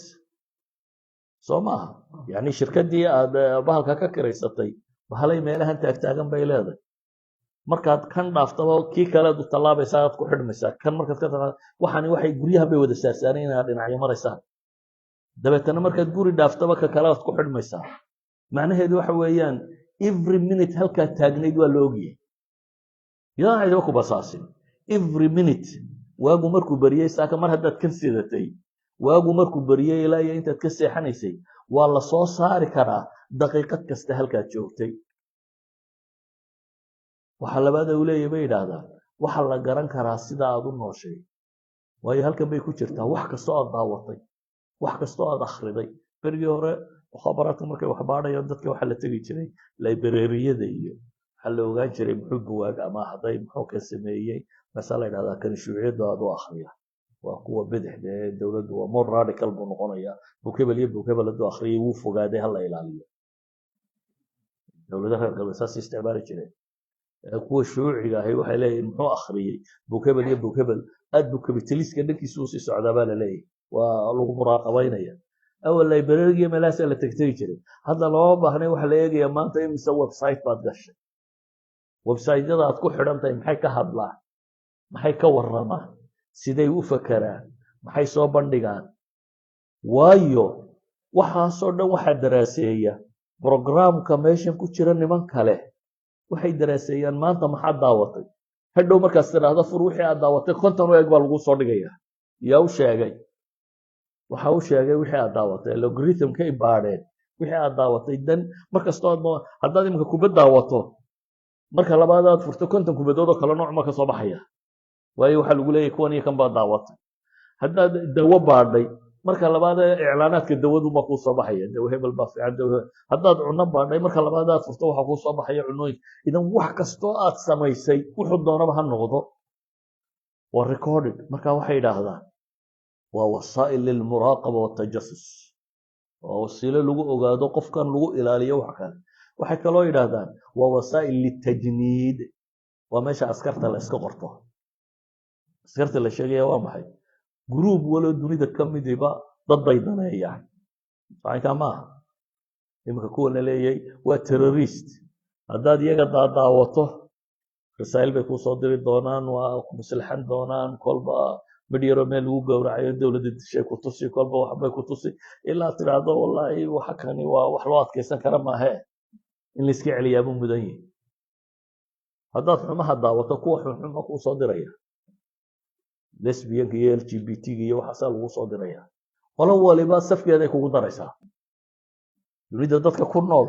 Speaker 1: soo maaha yacni shirkaddii aad bahalka ka kiraysatay bahalay meelahan taagtaagan bay leedahay markaad kan dhaaftaba kii kalead u tallaabaysaa aad ku xidhmaysaa kan markaad ka taqaan waxani waxay guryahan bay wada saarsaaneen inaad dhinacyo maraysaan dabeetana markaad guri dhaaftaba ka kale aad ku xidhmaysaa macnaheedu waxa weeyaan every minute halkaad taagnayd waa la ogyahay iyadaan cidiba ku basaasin every minute waagu markuu bariyey saaka mar haddaad kan sidatay waagu markuu bariyey ilaa iyo intaad ka seexanaysay waa la soo saari karaa daqiiqad kasta halkaad joogtay waxa labaad uu leeyahay bay yidhaahdaan waxa la garan karaa sida aad u nooshay waayo halkan bay ku jirtaa wax kastoo aad daawatay wax kastoo aad akhriday berigii hore mukhaabaraadka markay wax baadhayaan dadka waxaa la tegi jiray librariyada iyo waxaa la ogaan jiray muxuu buwaag ama hadday muxuu ka sameeyey masaa la yidhahdaa kan shuuciyadu aad u akhriya waa kuwa bidixda ee dowladdu waa more radical buu noqonayaa bukebel iyo bukebel hadduu akhriyay wuu fogaaday hala ilaaliyo dowladaha reer galbeed saas isticmaali jireen kuwa shuuciga ahay waxay leeyihin muxuu akhriyey bukebel iyo bukebel aad bukebitaliska dhankiisa usii socdaa baa la leeyahy waa lagu muraaqabaynaya awal librariga meelahaasaa la tegtegi jiray hadda looma baahnay waxa la eegaya maanta imise website baad gashay websiteyada aad ku xidhan tahay maxay ka hadlaan maxay ka waramaan siday u fakeraan maxay soo bandhigaan waayo waxaasoo dhan waxaa daraaseeya programka meeshan ku jira niman kale waxay daraaseeyaan maanta maxaad daawatay hadhow markaas tidhaahda fur wixii aad daawatay konton u eg baa lagu soo dhigaya yaa u sheegay waxa u sheegay wixii aad daawatay algoritmkay baadheen wixii aad daawatay dan markastoo haddaad iminka kubad daawato marka labaad aad furto konton kubadood oo kale nooc ma ka soo baxaya waayo waxaa lagu leeyahay kuwan iyo kan baad daawatay haddaad dawo baadhay marka labaad iclaanaadka dawadu ma kuu soo baxaya dawo hebel baa fiican dawo haddaad cunno baadhay marka labaad aad furto waxaa kuu soo baxaya cunooyin idan wax kastoo aad samaysay wuxuu doonaba ha noqdo waa recorded marka waxay yidhaahdaan waa wasaa'il lilmuraaqaba watajasus waa wasiilo lagu ogaado qofkan lagu ilaaliyo wax kale waxay kaloo yidhaahdaan waa wasaa'il litajniid waa meesha askarta la iska qorto askarta la sheegaya waa maxay gruub walo dunida ka midiba dad bay daneeyaan saxinka maaha iminka kuwa la leeyahay waa terrorist haddaad iyaga daadaawato رسائل bay kuu soo diri doonaan waa ku maslaxan doonaan kolba midhiro meel lagu gowracayo dowladda dishay ku tusi kolba waxbay ku tusi ilaa tiraahdo wallaahi waxa kani waa wax loo adkeysan kara maahe in la iska celiyaa buu mudan yahay haddaad xumaha daawato kuwa xunxuma kuu soo diraya lesbianka iyo lgbtga iyo waxaasaa lagu soo diraya qolo waliba safkeeday kugu daraysaa dunida dadka ku nool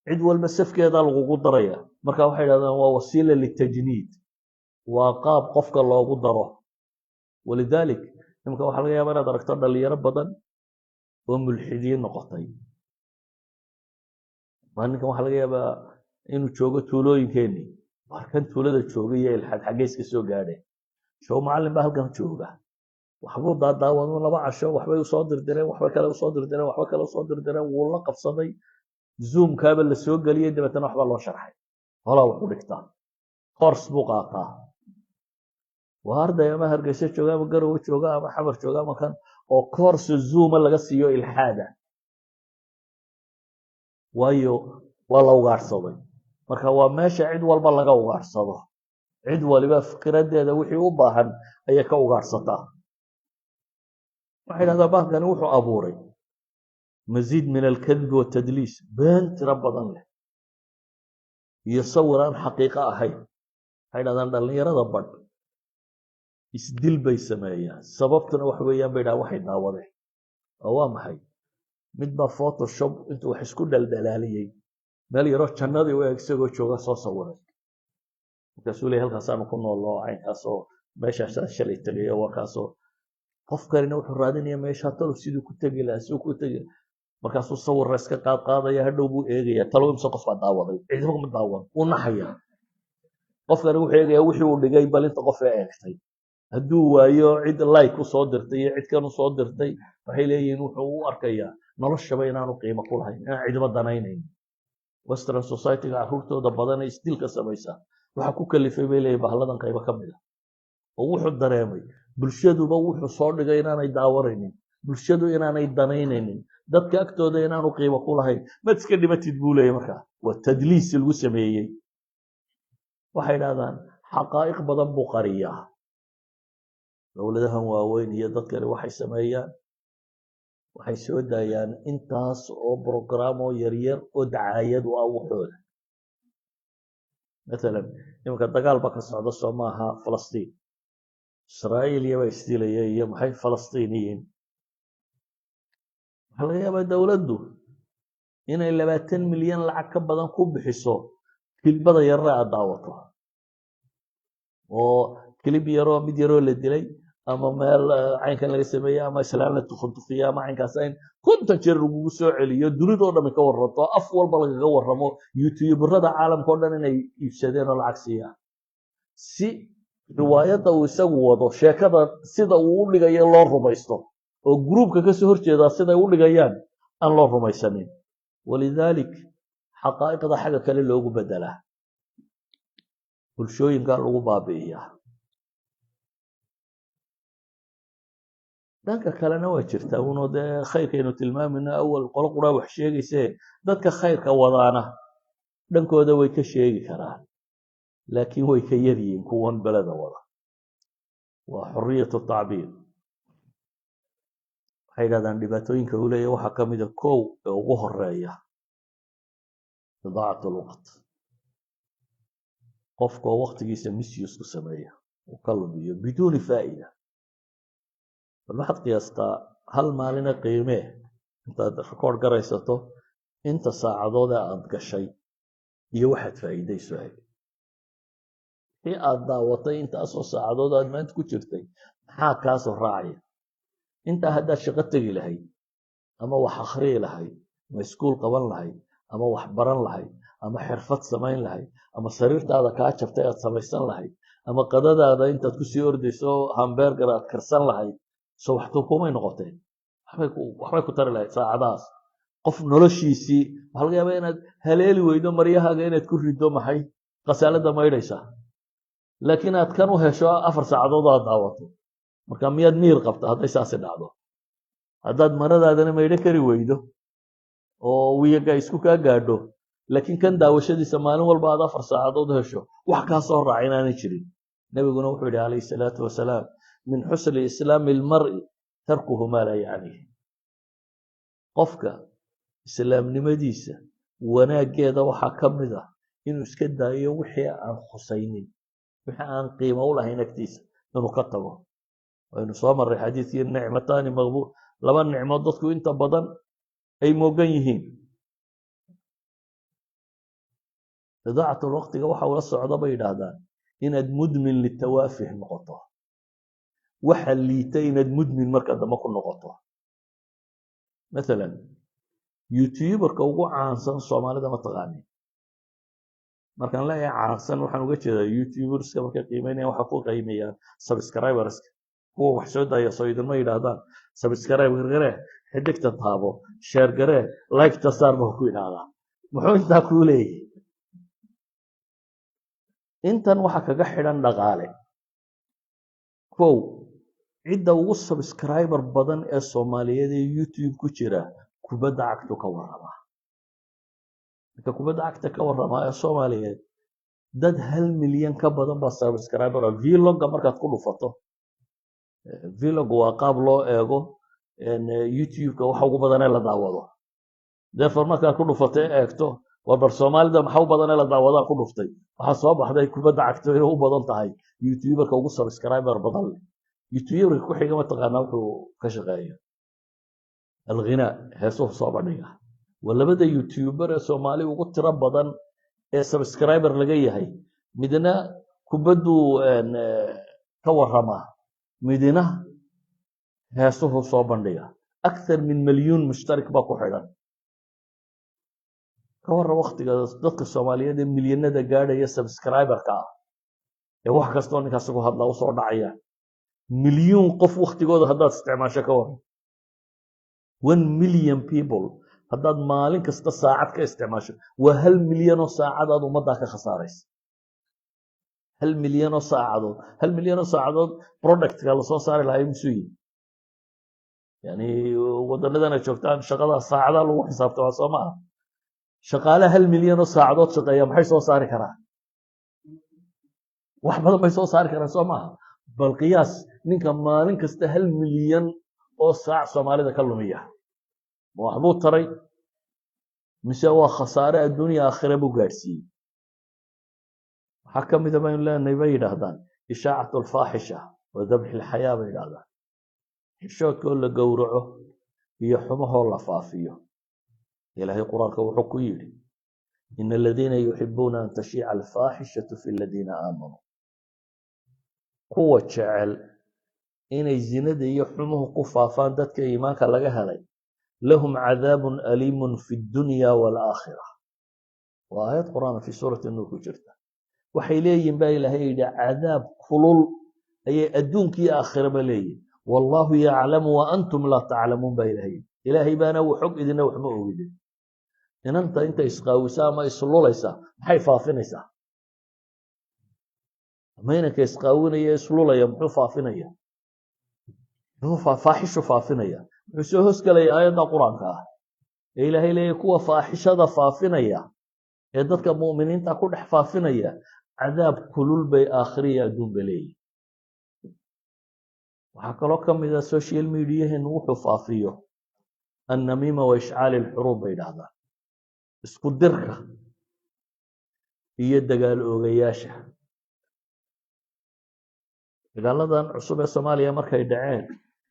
Speaker 1: cid walba safkeeda lagugu daraya marka waxay yiraahdaan waa wasiila litajniid waa qaab qofka loogu daro walidalik imka waxa laga yaabaa inaad aragto dhalinyaro badan oo mulxidiin noqotay maalinkan waxa laga yaabaa inuu joogo tuulooyinkeeni markan tuulada joogay ilxad xageyska soo gaadhay show macallin baa halkan jooga waxbuu daadaawan laba casho waxbay u soo dirdireen waxba kale u soo dirdireen waxba kale u soo dirdireen wuu la qabsaday zoom kaaba la soo galiyay dabeetana waxba loo sharxay hola wuxuu dhigtaa course buu qaataa waa arday ama hargeysa jooga ama garowe jooga ama xamar jooga ama kan oo course zoom laga siiyo ilxaada waayo waa la ugaarsaday marka waa meesha cid walba laga ugaarsado cid waliba fikradeeda wixii u baahan ayay ka ugaarsataa waxay yidhahdaa bahalkani wuxuu abuuray مزيد من الكذب والتدليس بنت ربضان له يصور عن حقيقة هاي هذا اللي يرى ضبط يسدل بيسمايا سببتنا وحويان بيدا واحد واضح اوام هاي مدبا فوتوشوب انتو وحس كل الدلالية مال يروح جنادي ويكسيغو جوغا سو صورك كسولي هلكاسانو كنو الله عين كاسو ماشا شلي تلي وكاسو qofkani wuxuu raadinayaa meesha talo sidoo ku tagi lahaa soo ku tagi markaasuu sawir iska qaadaya hadhow buu eegaya talo imsa qof baa daawaday cidba ma daawan uu naxaya qofkani wuxuu eegaya wixii uu dhigay bal inta qof ee eegtay hadduu waayo cid like u soo dirtay iyo cid kan u soo dirtay waxay leeyihiin wuxuu u arkayaa noloshaba inaanu qiimo ku lahayn inaan cidba danaynayn western society-ga carruurtooda badan ay isdilka samaysaa waxa ku kalifay bay leeyihiin bahladan qaybo ka mid ah oo wuxuu dareemay bulshaduba wuxuu soo dhigay inaanay daawaraynin bulshadu inaanay danaynaynin dadka agtooda inaanu qiimo ku lahayn mad iska dhimatid buu leeyahay markaa waa tadliis lagu sameeyey waxay yidhahdaan xaqaa'iq badan buu qariyaa dowladahan waaweyn iyo dadkani waxay sameeyaan waxay soo daayaan intaas oo brograamo yaryar oo dacaayad u ah waxooda maalan iminka dagaal ba ka socda soo maaha falastiin إسرائيل يبقى إسرائيلية هي محي فلسطينيين هلا يا بدأ ولده هنا إلا 200 مليون لعك بدن كوب بحسه كل بدأ يرى دعوته وكل بيرو مديرو للدلي أما مال عين كان لسمية أما سلالة تخطفية ما عين كاسين كنت تجربوا سعلي يدري دونا مكور رطا أفضل بلغ جور رمو يوتيوب رضا عالم كلنا إن يفسدين العكسية سي riwaayada uu isagu wado sheekada sida uu u dhigayo loo rumaysto oo groupka ka soo horjeeda sida uu u dhigayaan aan loo rumaysanin walidalik xaqaa'iqda xaga kale loogu bedelaa bulshooyinka lagu baabi'iyaa dhanka kalena waa jirtaa uunoo dee khayrkaynu tilmaamayna awal qolo quraa wax sheegaysee dadka khayrka wadaana dhankooda way ka sheegi karaan لكن هو يكيرين كون بلد ولا وحرية التعبير هيدا دان دباتوين كولية وحكم إذا كو وغهر راية إضاعة الوقت قفك وقت يسميسيوس كسمية وقلبية بدون فائدة فالواحد قياستا هل ما لنا قيمة انت ركور قريسته انت ساعدو دا أنت كشي يوحد فائدة يسوعي في أداوتي أنت أصلا ساعدود ما أنت كترتي حاكاس الراعي أنت هذا شغلت لهي أما وحخري لهي أما سكول قبل لهي أما وحبران لهي أما حرفت سمين لهي أما سريرت هذا كاتشف تاعت سميسان لهي أما قدد هذا أنت تكسيور دي سو همبرجر كرسان لهي سو حتوكم أي نقطين وحبي كتر لهي ساعداس قف نلشيسي هل يا بينات هليل ويدو مريها جينت كل يدو محي قسالة ما يريسا لكن aad kan u hesho 4 saacadood aad daawato marka miyaad miir qabta haday saas dhacdo hadaad maradaadana meeyda kari weydo oo wiiga isku ka gaadho laakiin kan daawashadiisa maalin walba aad 4 saacadood hesho wax ka soo raacay inaanay jirin nabiguna wuxuu yidhi calayhi salaatu wasalaam min xusni islaami almar'i tarkuhu maa laa yacniih qofka islaamnimadiisa wanaaggeeda waxaa ka mid ah inuu iska daayo wixii aan khusaynin wixii aan qiimo u lahayn agtiisa inuu ka tago waynu soo marray xadiidkii nicmataani maqbuul 2 nicmood dadku inta badan ay moogan yihiin idaacatul waqtiga waxa ula socda bay yidhaahdaan inaad mudmin litawaafih noqoto waxa liita inaad mudmin marka dambe ku noqoto maalan youtuberka ugu caansan soomaalida ma taqaanin markaan leeyahay caansan waxaan uga jeedaa youtuberska markay qiimeynayaan waxa ku qiimeeyaan subscriberska kuwa wax soo daaya soo idinma yidhaahdaan subscribe garee xidigta taabo share garee like ta saar baa ku yidhaahdaa muxuu intaa kuu leeyahay intan waxa kaga xidhan dhaqaale kow cidda ugu subscriber badan ee Soomaaliyeed ee YouTube ku jira kubadda cagta ka warrama marka kubadda cagta ka warrama ee Soomaaliyeed dad 1 milyan ka badan baa subscriber vlog markaad ku dhufato vlog waa qaab loo eego YouTube-ka waxa ugu badan ee la daawado therefore markaad ku dhufatay eegto waa bar Soomaalida maxaa u badan ee la daawadaa ku dhuftay waxa soo baxday kubadda cagta inay u badan tahay YouTuber-ka ugu subscriber badan leh YouTuber-ka ku xiga ma taqaanaa wuxuu ka shaqeeyaa alghina heeso soo bandhiga walabada YouTuber ee Soomaali ugu tiro badan ee subscriber laga yahay midna kubaddu ka warrama midna heeso soo bandhiga akthar min milyan mushtarik baa ku xidhan ka warra waqtiga dadka Soomaaliyeed ee milyanada gaadhaya subscriber-ka ee wax kasta oo ninkaas ugu hadla u soo dhacaya milyan qof waqtigooda haddaad isticmaasho ka warran 1 million people haddaad maalin kasta saacad ka isticmaasho waa 1 milyan oo saacadood ummadda ka khasaaraysa 1 milyan oo saacadood 1 milyan oo saacadood product-ka la soo saari lahaa imsuu yani wadannadana joogtaan shaqada saacada lagu xisaabtamo soo maaha shaqaale 1 milyan oo saacadood shaqeeya maxay soo saari karaan wax badan bay soo saari karaan soo maaha bal qiyaas ninka maalin kasta 1 milyan oo saac Soomaalida ka lumiya waxbuu taray mise waa khasaare adduunyo aakhira buu gaarsiiyey waxaa ka mid ah baynu leenahay bay yidhaahdaan ishaacatu alfaaxisha wa dabxi alxayaa bay yidhaahdaan xishoodkoo la gowraco iyo xumahoo la faafiyo ilaahay qur-aanka wuxuu ku yidhi ina aladiina yuxibuuna an tashiica alfaaxishatu fi aladiina aamanuu kuwa jecel inay zinada iyo xumuhu ku faafaan dadka iimaanka laga helay lahum cadaabun aliimun fi dunya waalaakhira waa aayad qur-aan fi suurati nuur ku jirta waxay leeyihin baa ilaahay yidhi cadaab kulul ayay adduunkii aakhiraba leeyihin wallaahu yaclamu wa antum laa taclamuun baa ilaahay yidhi ilaahay baana uu xog idina waxma ogidin inanta inta isqaawisa ama islulaysa maxay faafinaysaa ama inanka isqaawinaya islulaya muxuu faafinaya faaxishu faafinaya wuxuu soo hosgalaya aayadda qur-aanka ah ee ilaahay leeyahay kuwa faaxishada faafinaya ee dadka mu'miniinta ku dhex faafinaya cadaab kulul bay aakhiriya adduunba leeyihin waxaa kaloo ka mid ah social mediaheenu wuxuu faafiyo annamiima wa ishcaali alxuruub bay yidhaahdaan isku dirka iyo dagaal oogayaasha dagaaladan cusub ee Soomaaliya markay dhaceen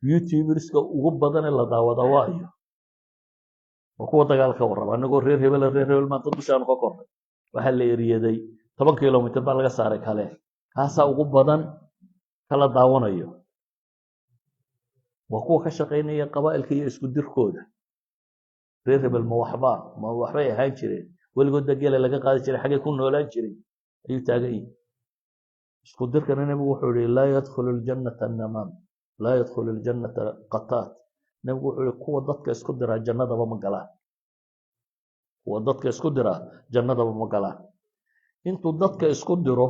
Speaker 1: YouTuberska ugu badan ee la daawada waayo waa kuwa dagaal ka warraba anagoo reer hebel maanta dushaan ka kornay waxaa la eriyaday 10 kilomitir baa laga saaray kale kaasaa ugu badan kala daawanayo waa kuwa ka shaqeynaya qabaa'ilka iyo isku dirkooda reer hebel ma waxbay ahaan jireen weligood dagale laga qaadi jiray xagee ku noolaan jiray ayuu taagan yahay isku dirkana nabigu wuxuu yidhi laa yadkhulu ljannata annamaam laa yadkhulu ljannata qataat nabigu wuxuu yidhi kuwa dadka isku diraa jannadaba ma galaan kuwa dadka isku diraa jannadaba ma galaan intuu dadka isku diro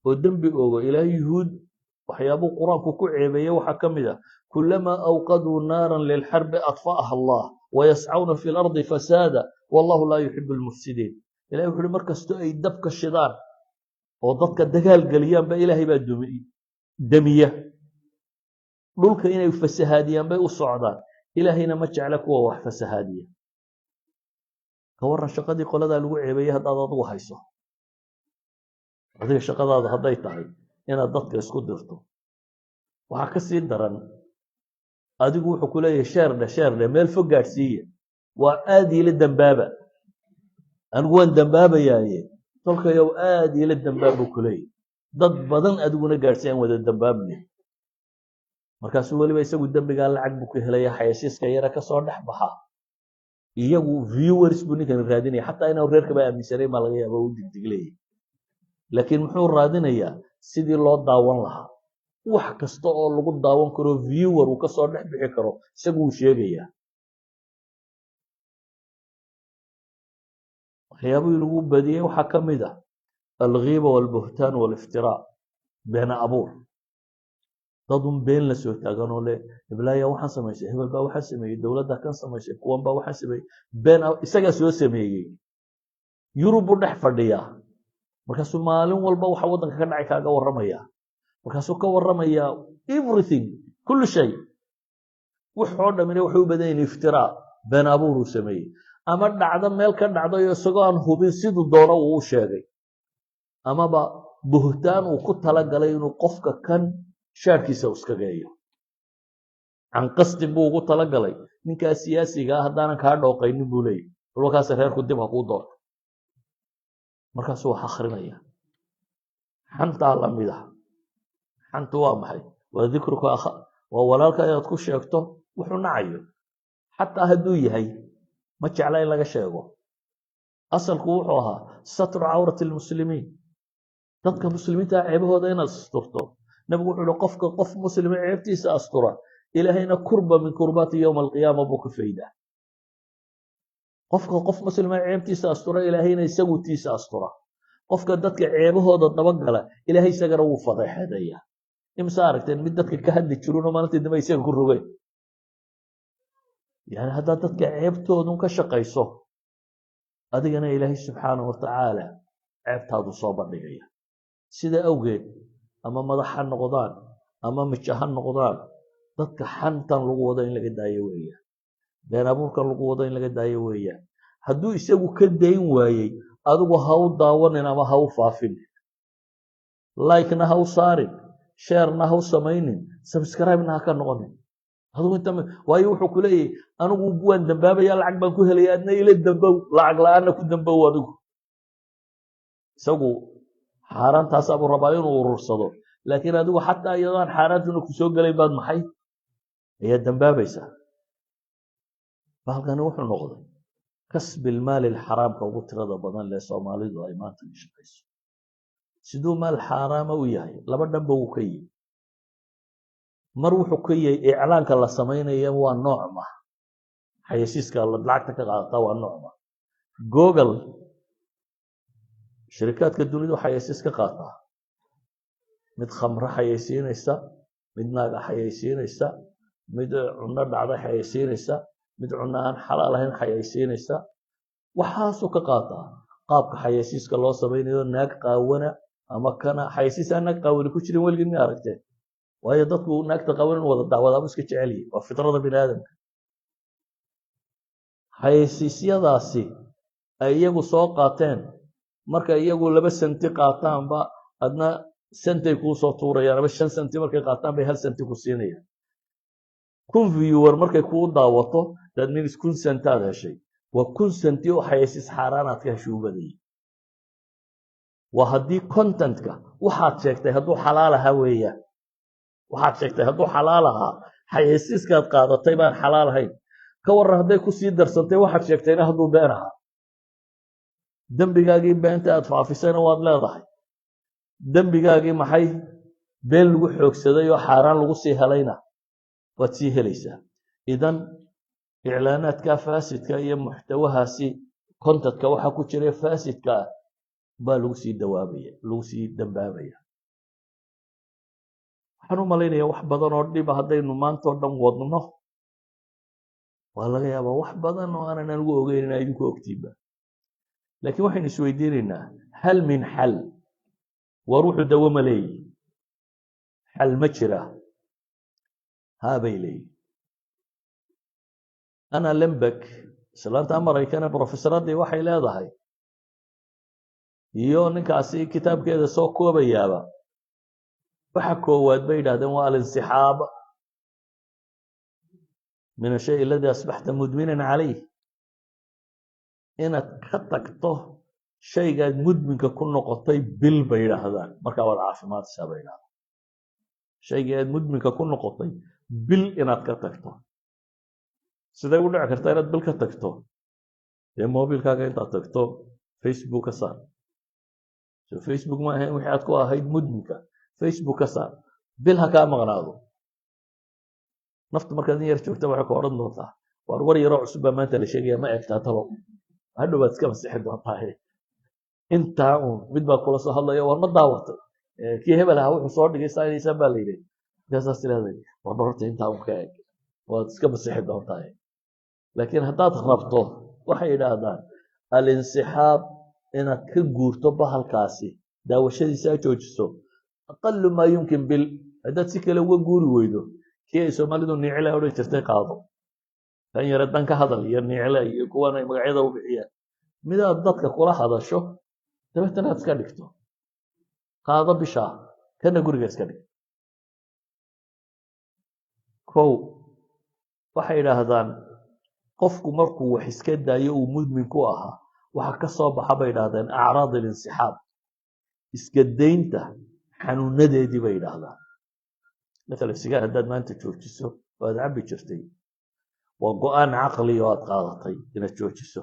Speaker 1: oo dembi oogo ilaahay yuhuud waxyaabuu qur-aanku ku ceebeeyey waxaa ka mid ah kulamaa awqaduu naaran lilxarbi adfa'aha allah wayascawna fi lardi fasaada wallahu laa yuxibu almufsidiin ilahay wuxuu uhi markastoo ay dabka shidaan oo dadka dagaal geliyaanba ilaahay baa demiya dhulka inay fasahaadiyaan bay u socdaan ilaahayna ma jecla kuwa wax fasahaadiya ka warran shaqadii qoladaa lagu ceebeeyey haddaad adigu hayso adiga shaqadaada hadday tahay inaad dadka isku dirto waxaa ka sii daran adigu wuxuu ku leeyahay sheerdhe meel fog gaadhsiiya waa aad iila dambaaba anigu waan dambaabayaaye tolkayow aad iila dambaab buu ku leeyahay dad badan adiguna gaadhsiiyan wada dambaabne markaasuu weliba isagu dembigaa lacag buu ka helaya xayasiiska yara kasoo dhex baxa iyagu viewers buu ninkan raadinaya xataa inuu reerkaba aaminsanay maa laga yaaba u digdig leeyahay laakiin muxuu raadinayaa sidii loo daawan lahaa wax kasta oo lagu daawan karo viewer uu kasoo dhex bixi karo isagu uu sheegayaa waxyaabihii lagu badiyey waxaa ka mid ah alghiiba walbuhtaan waliftiraa been abuur dad un been la soo taaganoo leh heblaaya waxaan samaysay hebel baa waxaan sameeyey dowladda kan samaysay kuwan baa waxaan sameeyey been isagaa soo sameeyey yurub buu dhex fadhiyaa markaasuu maalin walba waxa waddanka ka dhacay kaaga warramaya markaasuu ka warramayaa everything kulli shay wuxoo dhamina waxay u badan yihiin iftiraa been abuur uu sameeyey ama dhacdo meel ka dhacdayo isagoo aan hubin siduu doono uu u sheegay amaba buhtaan uu ku talagalay inuu qofka kan shaarkiisa iska geeyo can qasdin buu ugu talagalay ninkaa siyaasiga ah haddaanan kaa dhooqaynin buu leeyahy dhulkaas reerku dib ha kuu doorto markaasuu wax akrinaya xantaa la mid ah xantu waa maxay waa dikruka waa walaalka inaad ku sheegto wuxuu nacayo xataa hadduu yahay ma jecla in laga sheego asalku wuxuu ahaa satru cawrati lmuslimiin dadka muslimiinta ceebahooda inaad asturto nabigu wuxuu uhi qofka qof muslima ceebtiisa astura ilaahayna kurba min kurbaati yowma alqiyaama buu ka faydaa qofka qof muslima ceebtiisa astura ilaahayna isagu tiisa astura qofka dadka ceebahooda dabagala ilaahay isagana wuu fadeexeedaya imsa aragteen mid dadka ka hadli jirunoo maalintii dambe isaga ku rogeen yani haddaad dadka ceebtoodun ka shaqayso adigana ilaahay subxaanahu watacaala ceebtaadu soo bandhigaya sida awgeed ama madax ha noqdaan ama mijo ha noqdaan dadka xantan lagu wado in laga daayo weeyaan been abuurkan lagu wado in laga daayo weeyaan hadduu isagu ka dayn waayey adigu ha u daawanin ama ha u faafin like-na ha u saarin share-na ha u samaynin subscribe-na ha ka noqonin adigu inta waayo wuxuu ku leeyahay anigu waan dambaabaya lacag baan ku helaya adna ila dambow lacag la-aanna ku dambow adigu isagu xaaraantaasaa buu rabaa inuu urursado laakiin adigu xataa iyadaan xaaraantuna ku soo gelay baad maxay ayaad dambaabaysaa bahalkani wuxuu noqday kasbilmaali lxaraamka ugu tirada badan lee soomaalidu ay maanta ka shaqayso siduu maal xaaraama u yahay laba dhanba wuu ka yihi mar wuxuu ka yahay iclaanka la samaynaya waa nooc ma xayasiiska lacagta ka qaadataa waa nooc ma google shirikaadka dunidu xayaysiis ka qaataa mid khamro xayaysiinaysa mid naaga xayaysiinaysa mid cunno dhacda xayaysiinaysa mid cunno aan xalaal ahayn xayaysiinaysa waxaasuu ka qaataa qaabka xayaysiiska loo samaynayo naag qaawana ama kana xayaysiis aan naag qaawani ku jirin weligin ma aragteen waayo dadku naagta qaawan in wada dacwadaaba iska jecel yihin waa fitrada bini aadamka xayaysiisyadaasi ay iyagu soo qaateen marka iyagu 2 senti qaataanba adna sentay kuu soo tuurayaan ama 5 senti markay qaataan bay 1 senti ku siinayaan kun viewer markay kuu daawato that means 1 senti aad heshay waa 1 senti oo xayaysiis xaaraan aad ka heshay u badayay waa haddii contentka waxaad sheegtay hadduu xalaal ahaa weeyaan waxaad sheegtay hadduu xalaal ahaa xayaysiiskaad qaadatay baan xalaal ahayn ka warran hadday ku sii darsantay waxaad sheegtayna hadduu been ahaa dembigaagii beenta aad faafisayna waad leedahay dembigaagii maxay been lagu xoogsaday oo xaaraan lagu sii helayna waad sii helaysaa idan iclaanaadka faasidka iyo muxtawahaasi contentka waxaa ku jira faasidka ah baa lagu sii dawaabaya lagu sii dambaabaya waxaan u malaynayaa wax badan oo dhiba haddaynu maanta oo dhan wadno waa laga yaabaa wax badan oo aanan anigu ogeyn inaa idinku ogtiinba laakiin waxaynu isweydiinaynaa hal min xal war wuxuu dawo ma leeyihi xal ma jira haa bay leeyihi ana lembek islaanta maraykan ee profesoradii waxay leedahay iyo ninkaasi kitaabkeeda soo koobayaaba waxa koowaad bay yidhahdeen waa alinsixaab min ashay aladii asbaxta mudminan calayh inaad ka tagto shaygaad mudminka ku noqotay bil bay yidhaahdaan markaa waad caafimaadaysaa bay yidhahdaan shaygii aad mudminka ku noqotay bil inaad ka tagto siday u dhici kartaa inaad bil ka tagto dee mobilkaaga intaad tagto facebook ka saar so facebook ma ahayn wixii aad ku ahayd mudminka facebook ka saar bil ha kaa maqnaado naftu markaad in yar joogta waxay ku odhan doontaa war yaroo cusub baa maanta la sheegaya ma egtaa talo hadhow baad iska masixi doontaa intaa uun mid baa kula soo hadlaya war ma daawatay kii hebel ahaa wuxuu soo dhigay saayidaysan baa la yidhi markaasaas tiraahday war horta intaa uun ka eg waad iska masixi doontaa laakiin haddaad rabto waxay yidhaahdaan alinsixaab inaad ka guurto bahalkaasi daawashadiisa aad joojiso aqalu maa yumkin bil haddaad si kale uga guuri weydo kii ay soomaalidu niicila odhan jirtay qaado tan yare dan ka hadal iyo niicila iyo kuwan ay magacyada u bixiyaan midaad dadka kula hadasho dabeetana aad iska dhigto qaado bishaa kana guriga iska dhig kow waxay yidhaahdaan qofku markuu wax iska daayo uu mudmin ku ahaa waxa ka soo baxa bay yidhahdeen acraad alinsixaab iska daynta xanuunadeedii bay yidhaahdaan مثلا sigaar haddaad maanta joojiso oo aad cabbi jirtay waa go-aan caqli oo aad qaadatay inaad joojiso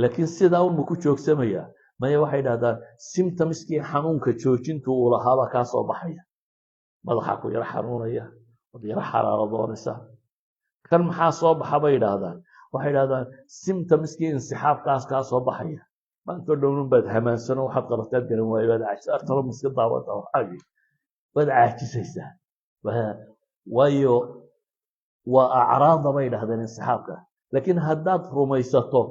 Speaker 1: laakiin sidaa unma ku joogsamaya maya waxay yidhahdaan symptomskii xanuunka joojintu uu lahaabaa kaa soo baxaya madaxaa ku yaro xanuunaya waad yaro xaraaradoonaysa kan maxaa soo baxa bay yidhaahdaan waxay yidhahdaan symptomskii insixaabkaas kaa soo baxaya maantoo dhownun baad hamaansano waxaad qabataad garan waayo baad cajisa artalo miska daawata waxaagi waad caajisaysaa waayo waa acraada bay yidhahdeen insixaabka laakiin haddaad rumaysato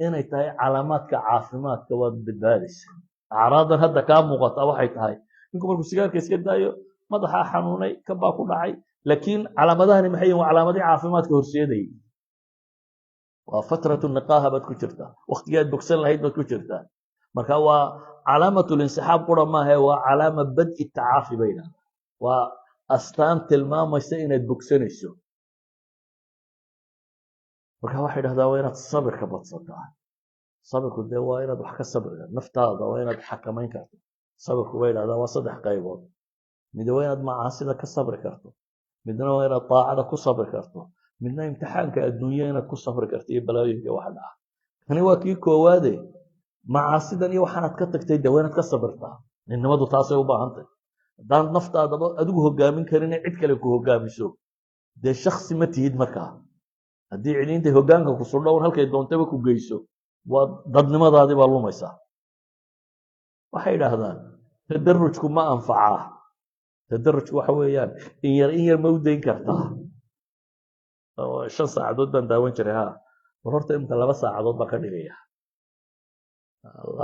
Speaker 1: inay tahay calaamaadka caafimaadka waad badbaadaysa acraadan hadda kaa muuqata waxay tahay ninku markuu sigaarka iska daayo madaxaa xanuunay kan baa ku dhacay laakiin calaamadahani maxay yihin waa calaamadii caafimaadka horseedayay waa fatratu niqaaha baad ku jirtaa waqtigii aad bogsan lahayd baad ku jirtaa marka waa calaamatu linsixaab qura maaha waa calaama bad'i tacaafi bay yidhahdaan waa astaan tilmaamaysa inaad bogsanayso marka waxay yidhahdaa waa inaad sabirka badsataa sabirku dee waa inaad wax ka sabirka naftaada waa inaad xakamayn karto sabirku bay yidhahdaa waa 3 qaybood mid waa inaad macaasida ka sabri karto midna waa inaad daacada ku sabri karto midna imtixaanka adduunya inaad ku sabri karto iyo balaayinka wax dhaca kani waa kii koowaade macaasidan iyo waxaanaad ka tagtay dee waa inaad ka sabirtaa ninnimadu taasay u baahantahy haddaan naftaadaba adigu hogaamin karin cid kale ku hogaamiso dee shaksi ma tihid markaa haddii cidi intay hogaanka ku sudhown halkay doontaba ku geyso waa dadnimadaadii baa lumaysaa waxay yidhaahdaan tadarujku ma anfacaa tadarujku waxa weeyaan in yar ma u dayn kartaa 5 saacadood baan daawan jiray ha war horta imka 2 saacadood baan ka dhigaya 2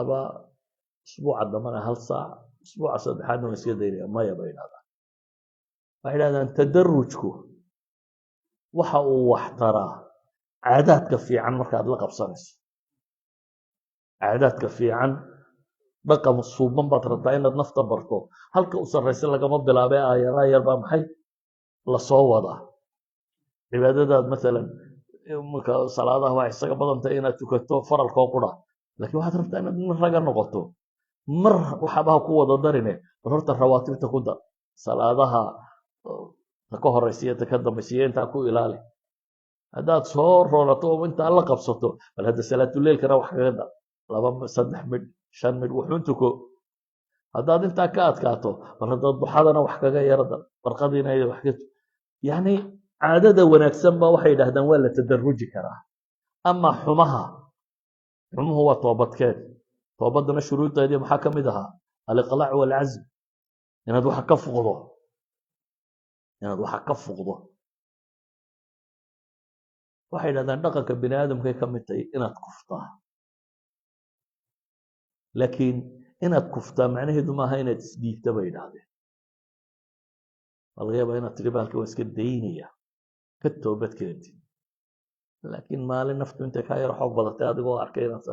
Speaker 1: usbuuca dambana 1 saac usbuuca saddexaadna waan iska daynaya maya bay yidhahdaan waxay yidhahdaan tadarujku waxa uu wax taraa caadaadka fiican markaad la qabsanayso caadaadka fiican dhaqan suuban baad rabtaa inaad nafta barto halka u sarraysa lagama bilaabee aayadaa yar baa maxay la soo wadaa cibaadadaad maalan marka salaadaha waxay isaga badantay inaad tukato faralkoo qura laakiin waxaad rabtaa inaad mar raga noqoto mar waxaaba ku wada darine bal horta rawaatibta ku dar salaadaha ta ka horeysiya ta ka dambaysiya intaa ku ilaali haddaad soo roolato oo intaa la qabsato bal hadda salaatuleilkana wax kaga dar 2 3 midh 5 midh wuxuun tuko haddaad intaa ka adkaato bal haddaad duxadana wax kaga yara dar barqadiina wax ka yani caadada wanaagsan ba waxay yidhaahdaan waa la tadaruji karaa ama xumuhu waa toobadkeed toobadana shuruudeedii maxaa ka mid ahaa aliqlaac walcazm inaad waxa ka fuqdo waxay yidhahdaan dhaqanka bini aadamkay ka mid tahay inaad kuftaa laakiin inaad kuftaa macnaheedu maaha inaad isdhiibta bay yidhaahdeen laga yaabaa inaad tidhi baalka waa iska daynaya ka toobad keentid laakiin maalin naftu intay kaa yar xoog badatay adigoo arkay inaad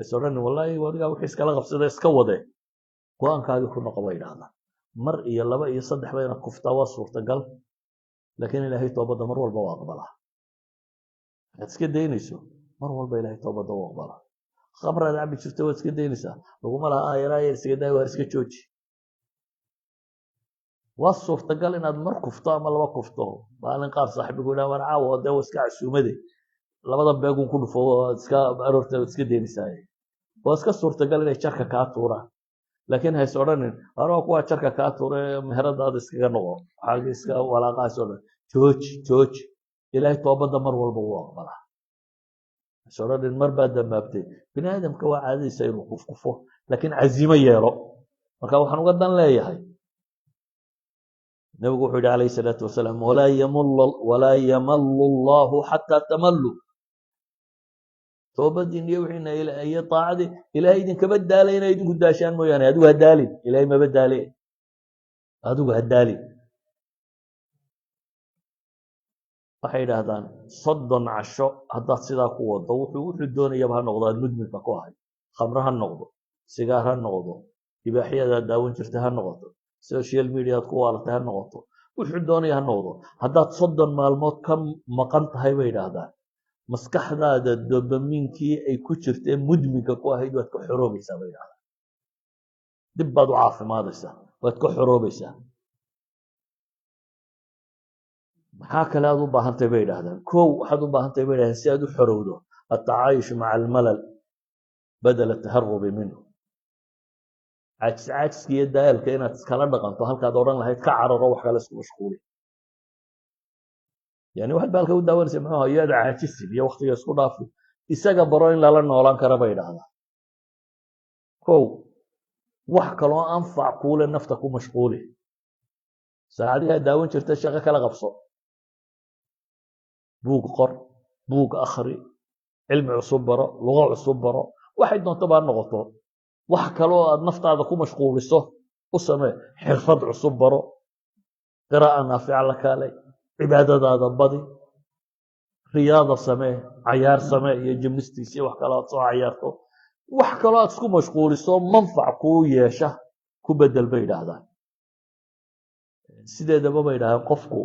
Speaker 1: is odhanin wallaahi adigaa wixii iskala qabsada iska wade go-aankaagii ku noqo bay yidhahdaan mar iyo laba iyo saddex ba inaad kuftaa waa suurtagal laakiin ilaahay toobadda mar walba waa aqbalaa waxaad iska daynayso mar walba ilaahay toobadda waa aqbalaa khamraad cabi jirta waad iska daynaysaa laguma laha yaraa yar iskaga daay waar iska jooji waa suurtagal inaad mar kufto ama laba kufto maalin qaar saaxibigu yidhaha war caawa dee waa iska casuumade labada beegun ku dhufo iska aroorta waad iska daynaysaa waa iska suurtagal inay jarka kaa tuuraan laakiin hays odhanin anoo kuwa jarka kaa tuure meheradaada iskaga noqo waxaaga iska walaaqahays odhan jooji ilaahay toobadda mar walba wuu aqbalaa hays odhanin mar baa dambaabtay bini aadamka waa caadadiisa inuu kufkufo laakiin cazimo yeelo marka waxaan uga dan leeyahay nabigu wuxuu yidhi calayhi salaatu wasalaam walaa yamallu allahu xataa tamallu toobadiin iyo wixiina iyo taacadii ilaahay idinkaba daalay inay idinku daashaan mooyaane adigu ha daalin ilaahay maba daale adigu ha daalin waxay yidhaahdaan 30 casho haddaad sidaa ku wado wuxuu doonayaba ha noqdo aad mudminka ku ahay khamre ha noqdo sigaar ha noqdo ibaaxiyadaad daawan jirta ha noqoto social media aad ku waalatay ha noqoto wuxuu doonaya ha noqdo haddaad 30 maalmood ka maqan tahay bay yidhaahdaan maskaxdaada dopaminkii ay ku jirtee mudminka ku ahayd waad ka xoroobaysaa bay yidhahdaan dib baad u caafimaadaysaa waad ka xoroobaysaa maxaa kale aad u baahantahay bay yidhahdaan kow waxaad u baahantahay bay yidhahdaan si aad u xorowdo atacaayushu maca almalal badala taharubi minhu caajiska iyo daalka inaad iskala dhaqanto halkaad odhan lahayd ka cararo wax kale isku mashquuli yani waxaad baalka u daawanaysa muxuu ahaa iyada caajisin iyo waqtiga isku dhaafi isaga baro in lala noolaan kara bay yidhahdaan kow wax kaloo anfac kuule nafta ku mashquuli saacadihaa daawan jirta shaqo kala qabso buug qor buug akhri cilmi cusub baro lugo cusub baro waxay doonto baa noqoto wax kaloo aad naftaada ku mashquuliso u samee xirfad cusub baro qiraa'a naafica la kaalay cibaadadaada badi riyaada samee cayaar samee iyo gymnastics iyo wax kaloo aad soo cayaarto wax kaloo aad isku mashquuliso manfac kuu yeesha ku bedel bay yidhaahdaan sideedaba bay yidhahdaan qofku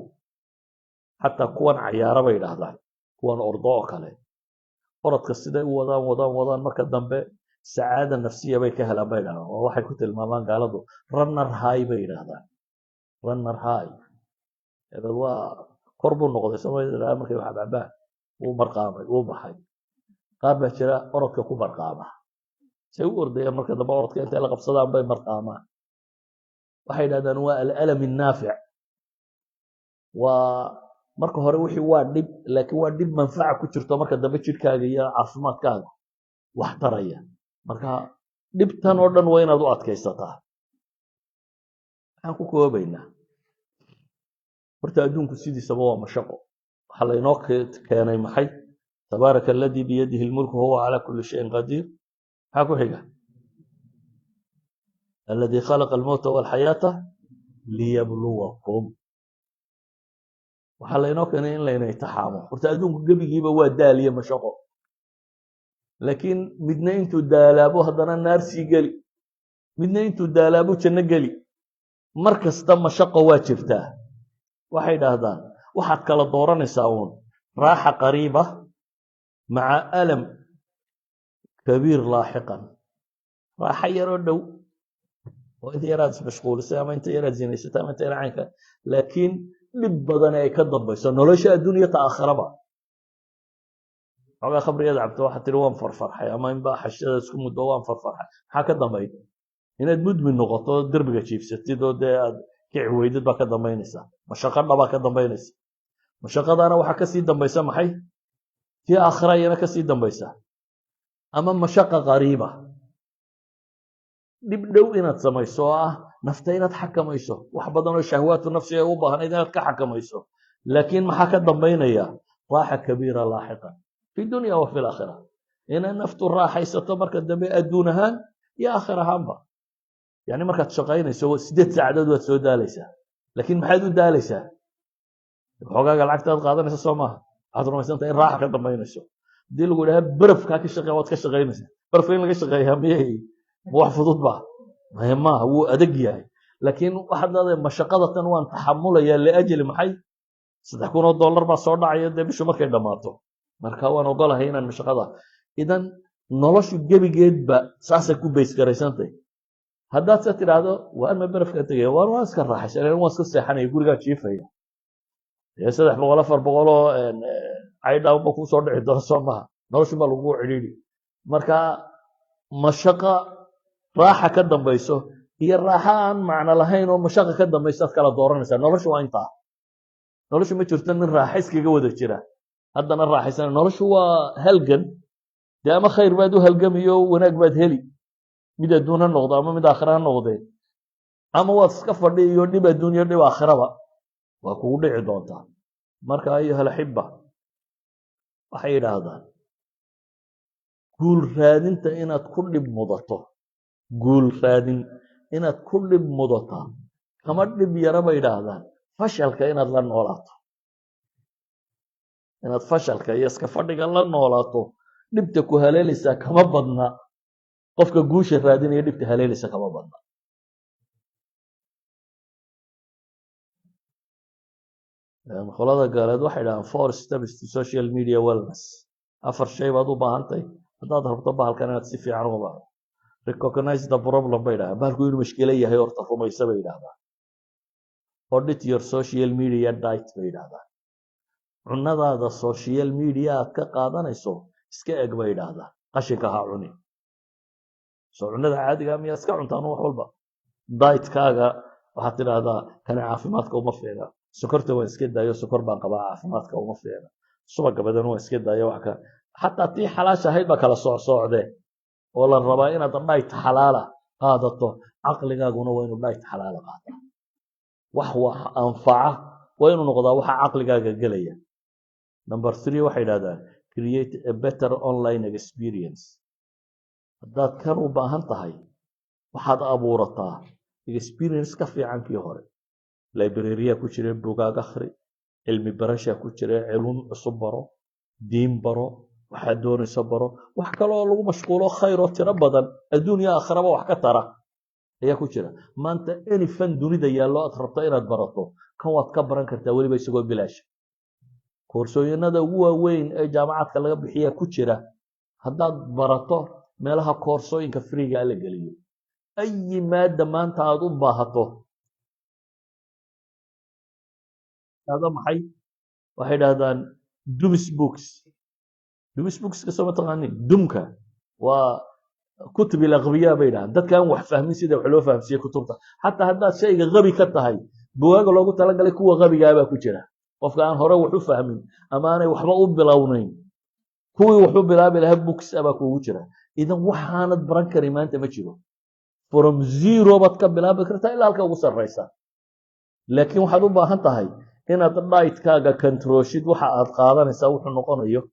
Speaker 1: xataa kuwan cayaara bay yidhaahdaan kuwan ordo oo kale orodka siday u wadaan marka dambe sacaada nafsiya bay ka helaan bay yidhahdaan oo waxay ku tilmaamaan gaaladu runner high bay yidhaahdaan runner high waa kor buu noqday soomaalida markay wax cabaan wuu marqaamay wuu baxay qaar baa jira orodka ku marqaama say u ordayaan marka dambe orodka intay la qabsadaan bay marqaamaan waxay yidhahdaan waa alalam naafic waa marka hore wixii waa dhib laakiin waa dhib manfaca ku jirto marka dambe jidhkaaga iyo caafimaadkaaga wax taraya marka dhibtan oo dhan waa inaad u adkaysataa waxaan ku koobaynaa horta adduunku sidiisaba waa mashaqo waxaa laynoo keenay maxay tabaaraka aladii biyadihi lmulku huwa calaa kulli shayin qadiir maxaa ku xiga aladii khalaqa almowta walxayaata liyabluwakum waxaa laynoo keenay in layna itixaamo horta adduunku gebigiiba waa daal iyo mashaqo laakiin midna intuu daalaabo haddana naar sii geli midna intuu daalaabo janno geli mar kasta mashaqo waa jirtaa waxay yidhaahdaan waxaad kala dooranaysaa uun raaxa qariiba maca alam kabiir laaxiqan raaxa yaroo dhow oo inta yaraad ismashquulisay ama inta yaraad zinaysatay ama inta yara caynka laakiin dhib badan ay ka dambayso nolosha adduunya ta aakhiraba xogaa khamriyada cabto waxaad tihi waan farfarxay ama inba xashada isku muddo waan farfarxay maxaa ka dambayd inaad mudmin noqoto derbiga jiifsatid oo dee aad kici weydid baa ka dambaynaysa mashaqo dhabaa ka dambaynaysa mashaqadaana waxaa kasii dambaysa maxay tii aakhira iyana kasii dambaysa ama mashaqa qariiba dhib dhow inaad samayso oo ah nafta inaad xakamayso wax badan oo shahwaatu nafsi ay u baahnayd inaad ka xakamayso laakiin maxaa ka dambaynaya راحة كبيرة لاحقا في الدنيا وفي الآخرة إن النفط الراحة يستمر كدبي أدونها يا آخرها هم يعني ما كانت شقين يسوي 6 ساعات وتسوي داليسة لكن ما حد داليسة حقاق العقد قادنا السوما عذر ما سنت راحة كدبي ينسو دي اللي يقولها برف كاك الشقي وات كشقي نسا برفين لك الشقي هم هي محفوظ بها ما هو أدق يعني لكن واحد هذا مشقة وان تحمله لأجل محي $3,000 baa soo dhacaya dee bishu markay dhammaato marka waan ogolahay inaan mashaqada idan noloshu gebigeedba saasay ku bays garaysantay haddaad se tidhaahdo waan ma barafka tegaya waan iska raaxaysanaya waan iska seexanaya gurigaa jiifaya dee 300 400 oo caydhaanba kuu soo dhici doona soo maha noloshu baa lagu cidhiidhi marka mashaqa raaxa ka dambayso iyo raaxa aan macno lahayn oo mashaqa ka dambaysaad kala dooranaysaa noloshu waa intaa noloshu ma jirto nin raaxayskaga wada jira haddana raaxaysan noloshu waa halgan dee ama khayr baad u halgamiyo wanaag baad heli mid adduun ha noqdo ama mid aakhira ha noqdee ama waad iska fadhiyo dhib adduunyo dhib aakhiraba waa kugu dhici doontaa marka ayuha alxiba waxay yidhaahdaan guul raadinta inaad ku dhib mudato guul raadin inaad ku dhib mudataa kama dhib yara bay yidhaahdaan fashalka inaad la noolaato inaad fashalka iyo iska fadhiga la noolaato dhibta ku haleelaysaa kama badna qofka guusha raadinaya dhibta haleelaysa kama badna qolada gaaleed waxay dhahaan 4 steps to social media wellness 4 shay baad u baahantahay haddaad rabto bahalkan inaad si fiican uga baahato recognize the problem bay dhahaan bahalku inuu mushkilo yahay horta rumaysa bay yidhahdaan audit your social media diet bay yidhahdaan cunadaada social media aad ka qaadanayso iska eg bay yidhahdaan qashinka ha cuni soo cunada caadiga miyaa iska cuntaan wax walba dietkaaga waxaad tidhaahdaa kana caafimaadka uma fiicna sokorta waan iska daayo sokor baan qabaa caafimaadka uma fiicna subaga badan waan iska daayo wax ka xataa tii xalaasha ahayd baa kala soocsoocdee oo la rabaa inaad diet xalaala qaadato caqligaaguna waa inuu diet xalaala qaataa wax anfaca waa inuu noqdaa waxa caqligaaga gelaya number 3 waxay yidhahdaan create a better online experience haddaad kan u baahan tahay waxaad abuurataa experience ka fiican kii hore librarya ku jira buugaag akhri cilmi barasha ku jira cilum cusub baro diin baro waxaad doonayso baro wax kaloo lagu mashquulo khayr oo tiro badan adduunya aakhiraba wax ka tara ayaa ku jira maanta any fan dunida yaallo aad rabto inaad barato kan waad ka baran kartaa weliba isagoo bilaash koorsooyinada ugu waaweyn ee jaamacadka laga bixiya ku jira haddaad barato meelaha koorsooyinka freega la geliyo ayi maada maanta aad u baahato hada maxay waxay yidhaahdaan dumis books ka soo mataqaanin dumka waa كتب الأغبياء بينها ده كان وحفهمين سيده وحلو فهم سيده كتبته حتى هذا شيء غبي كتهاي بواق لو قلت لك هو غبي جابه كجرا وفكان هره وحو فهمين أما أنا وحما بلاونين كوي وحو بلا بلا بوكس أبا كوجرا إذا وحانت برانكري ما أنت مجيبه from zero بتقبلها بكرتها إلا هلك وصل رئيسا لكن وحدو باهنتهاي هنا تلاقيت كاجا كنتروشيد وحاد قادن يسوي حنقون أيوه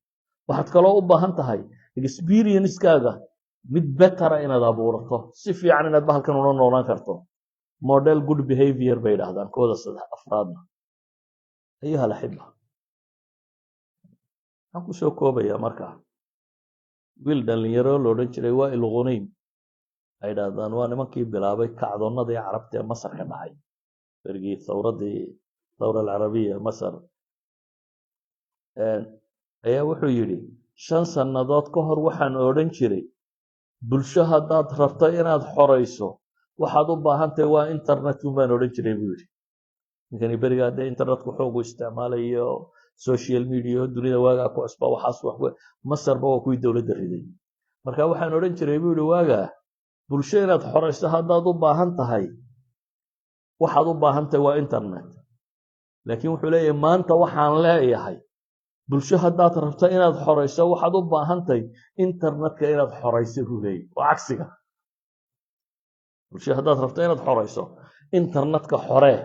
Speaker 1: وحد كلو باهنتهاي experience كاجا mid better inaad abuurato si fiican inaad bahalkan una noolaan karto model good behavior bay yidhaahdaan kooda saddex afraadna ayuha alxiba waxaan ku soo koobayaa markaa wiil dhalinyaro la odhan jiray waa ilqunayn ay yidhaahdaan waa nimankii bilaabay kacdoonnadii carabta ee masar ka dhacay bergii thawra alcarabiya masar ayaa wuxuu yidhi 5 sannadood ka hor waxaan odhan jiray bulsho haddaad rabto inaad xorayso waxaad u baahan tahay waa internet baan odhan jiray buu yidhi ninkani beriga haddee internetku xoogu isticmaalayo social media dunida waagaa ku cusba waxaas wax masarba waa kuwii dowladda riday marka waxaan odhan jiray buu yidhi waagaa bulsho inaad xorayso haddaad u baahan tahay waxaad u baahan tahay waa internet laakiin wuxuu leeyahay maanta waxaan leeyahay bulsho haddaad rabto inaad xorayso waxaad u baahantahay internetka inaad xorayso buu leeyahay waa cagsiga bulsho haddaad rabto inaad xorayso internetka xoree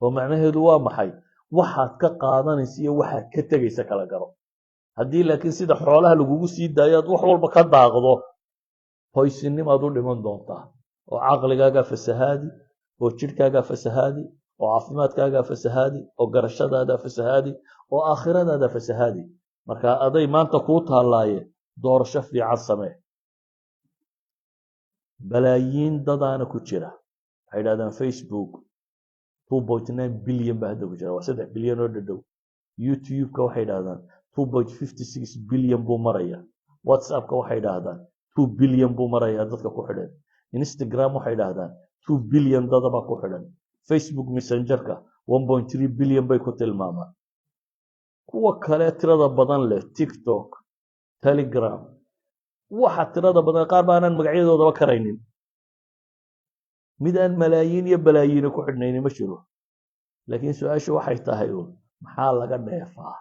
Speaker 1: oo macnaheedu waa maxay waxaad ka qaadanaysa iyo waxaad ka tegaysa kala garo haddii laakiin sida xoolaha lagugu sii daayo aad wax walba ka daaqdo hoysinnimaad u dhiman doontaa oo caqligaagaa fasahaadi oo jidhkaagaa fasahaadi oo caafimaadkaagaa fasahaadi oo garashadaadaa fasahaadi oo aakhiradaada fasahaadi marka aday maanta kuu taallaaye doorasho fiican samee balaayiin dadaana ku jira waxay dhahdaan facebook 2.9 bilyan baa hadda ku jira waa 3 bilyan oo dhadhow youtube-ka waxay dhahdaan 2.56 bilyan buu maraya whatsapp-ka waxay dhahdaan 2 bilyan buu marayaa dadka ku xidhan instagram waxay dhahdaan 2 bilyan dadaba ku xidhan facebook messenger-ka 1.3 bilyan bay ku tilmaamaan kuwa kale tirada badan leh tiktok telegram waxa tirada badan qaar baanan magacyadoodaba karaynin mid aan malaayiin iyo balaayiin ku xidhnayni ma jiro laakiin su-aashu waxay tahay maxaa laga dheefaa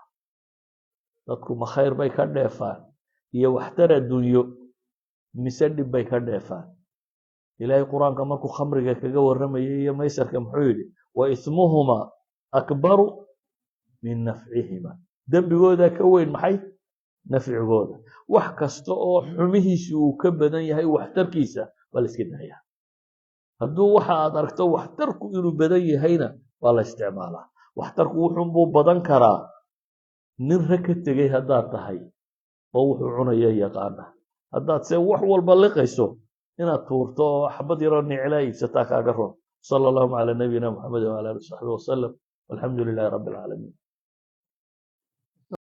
Speaker 1: dadku ma khayr bay ka dheefaan iyo waxtar adduunyo mise dhib bay ka dheefaan ilaahay qur-aanka markuu khamriga kaga warramayay iyo maysarka muxuu yidhi wa ismuhuma akbaru min nafcihima dembigooda ka weyn maxay nafcigooda wax kasta oo xumihiisu uu ka badan yahay waxtarkiisa waa la iska daayaa hadduu waxa aad aragto waxtarku inuu badan yahayna waa la isticmaalaa waxtarku wuxuunbuu badan karaa nin rag ka tegey haddaad tahay oo wuxuu cunaya yaqaana haddaad se wax walba liqayso inaad tuurto oo xabad yaroo niclaa iibsataa kaaga ron sala allahuma calaa nabiyina muxamed wala ali saxbi wasalam walxamdu lilahi rabbi alcaalamiin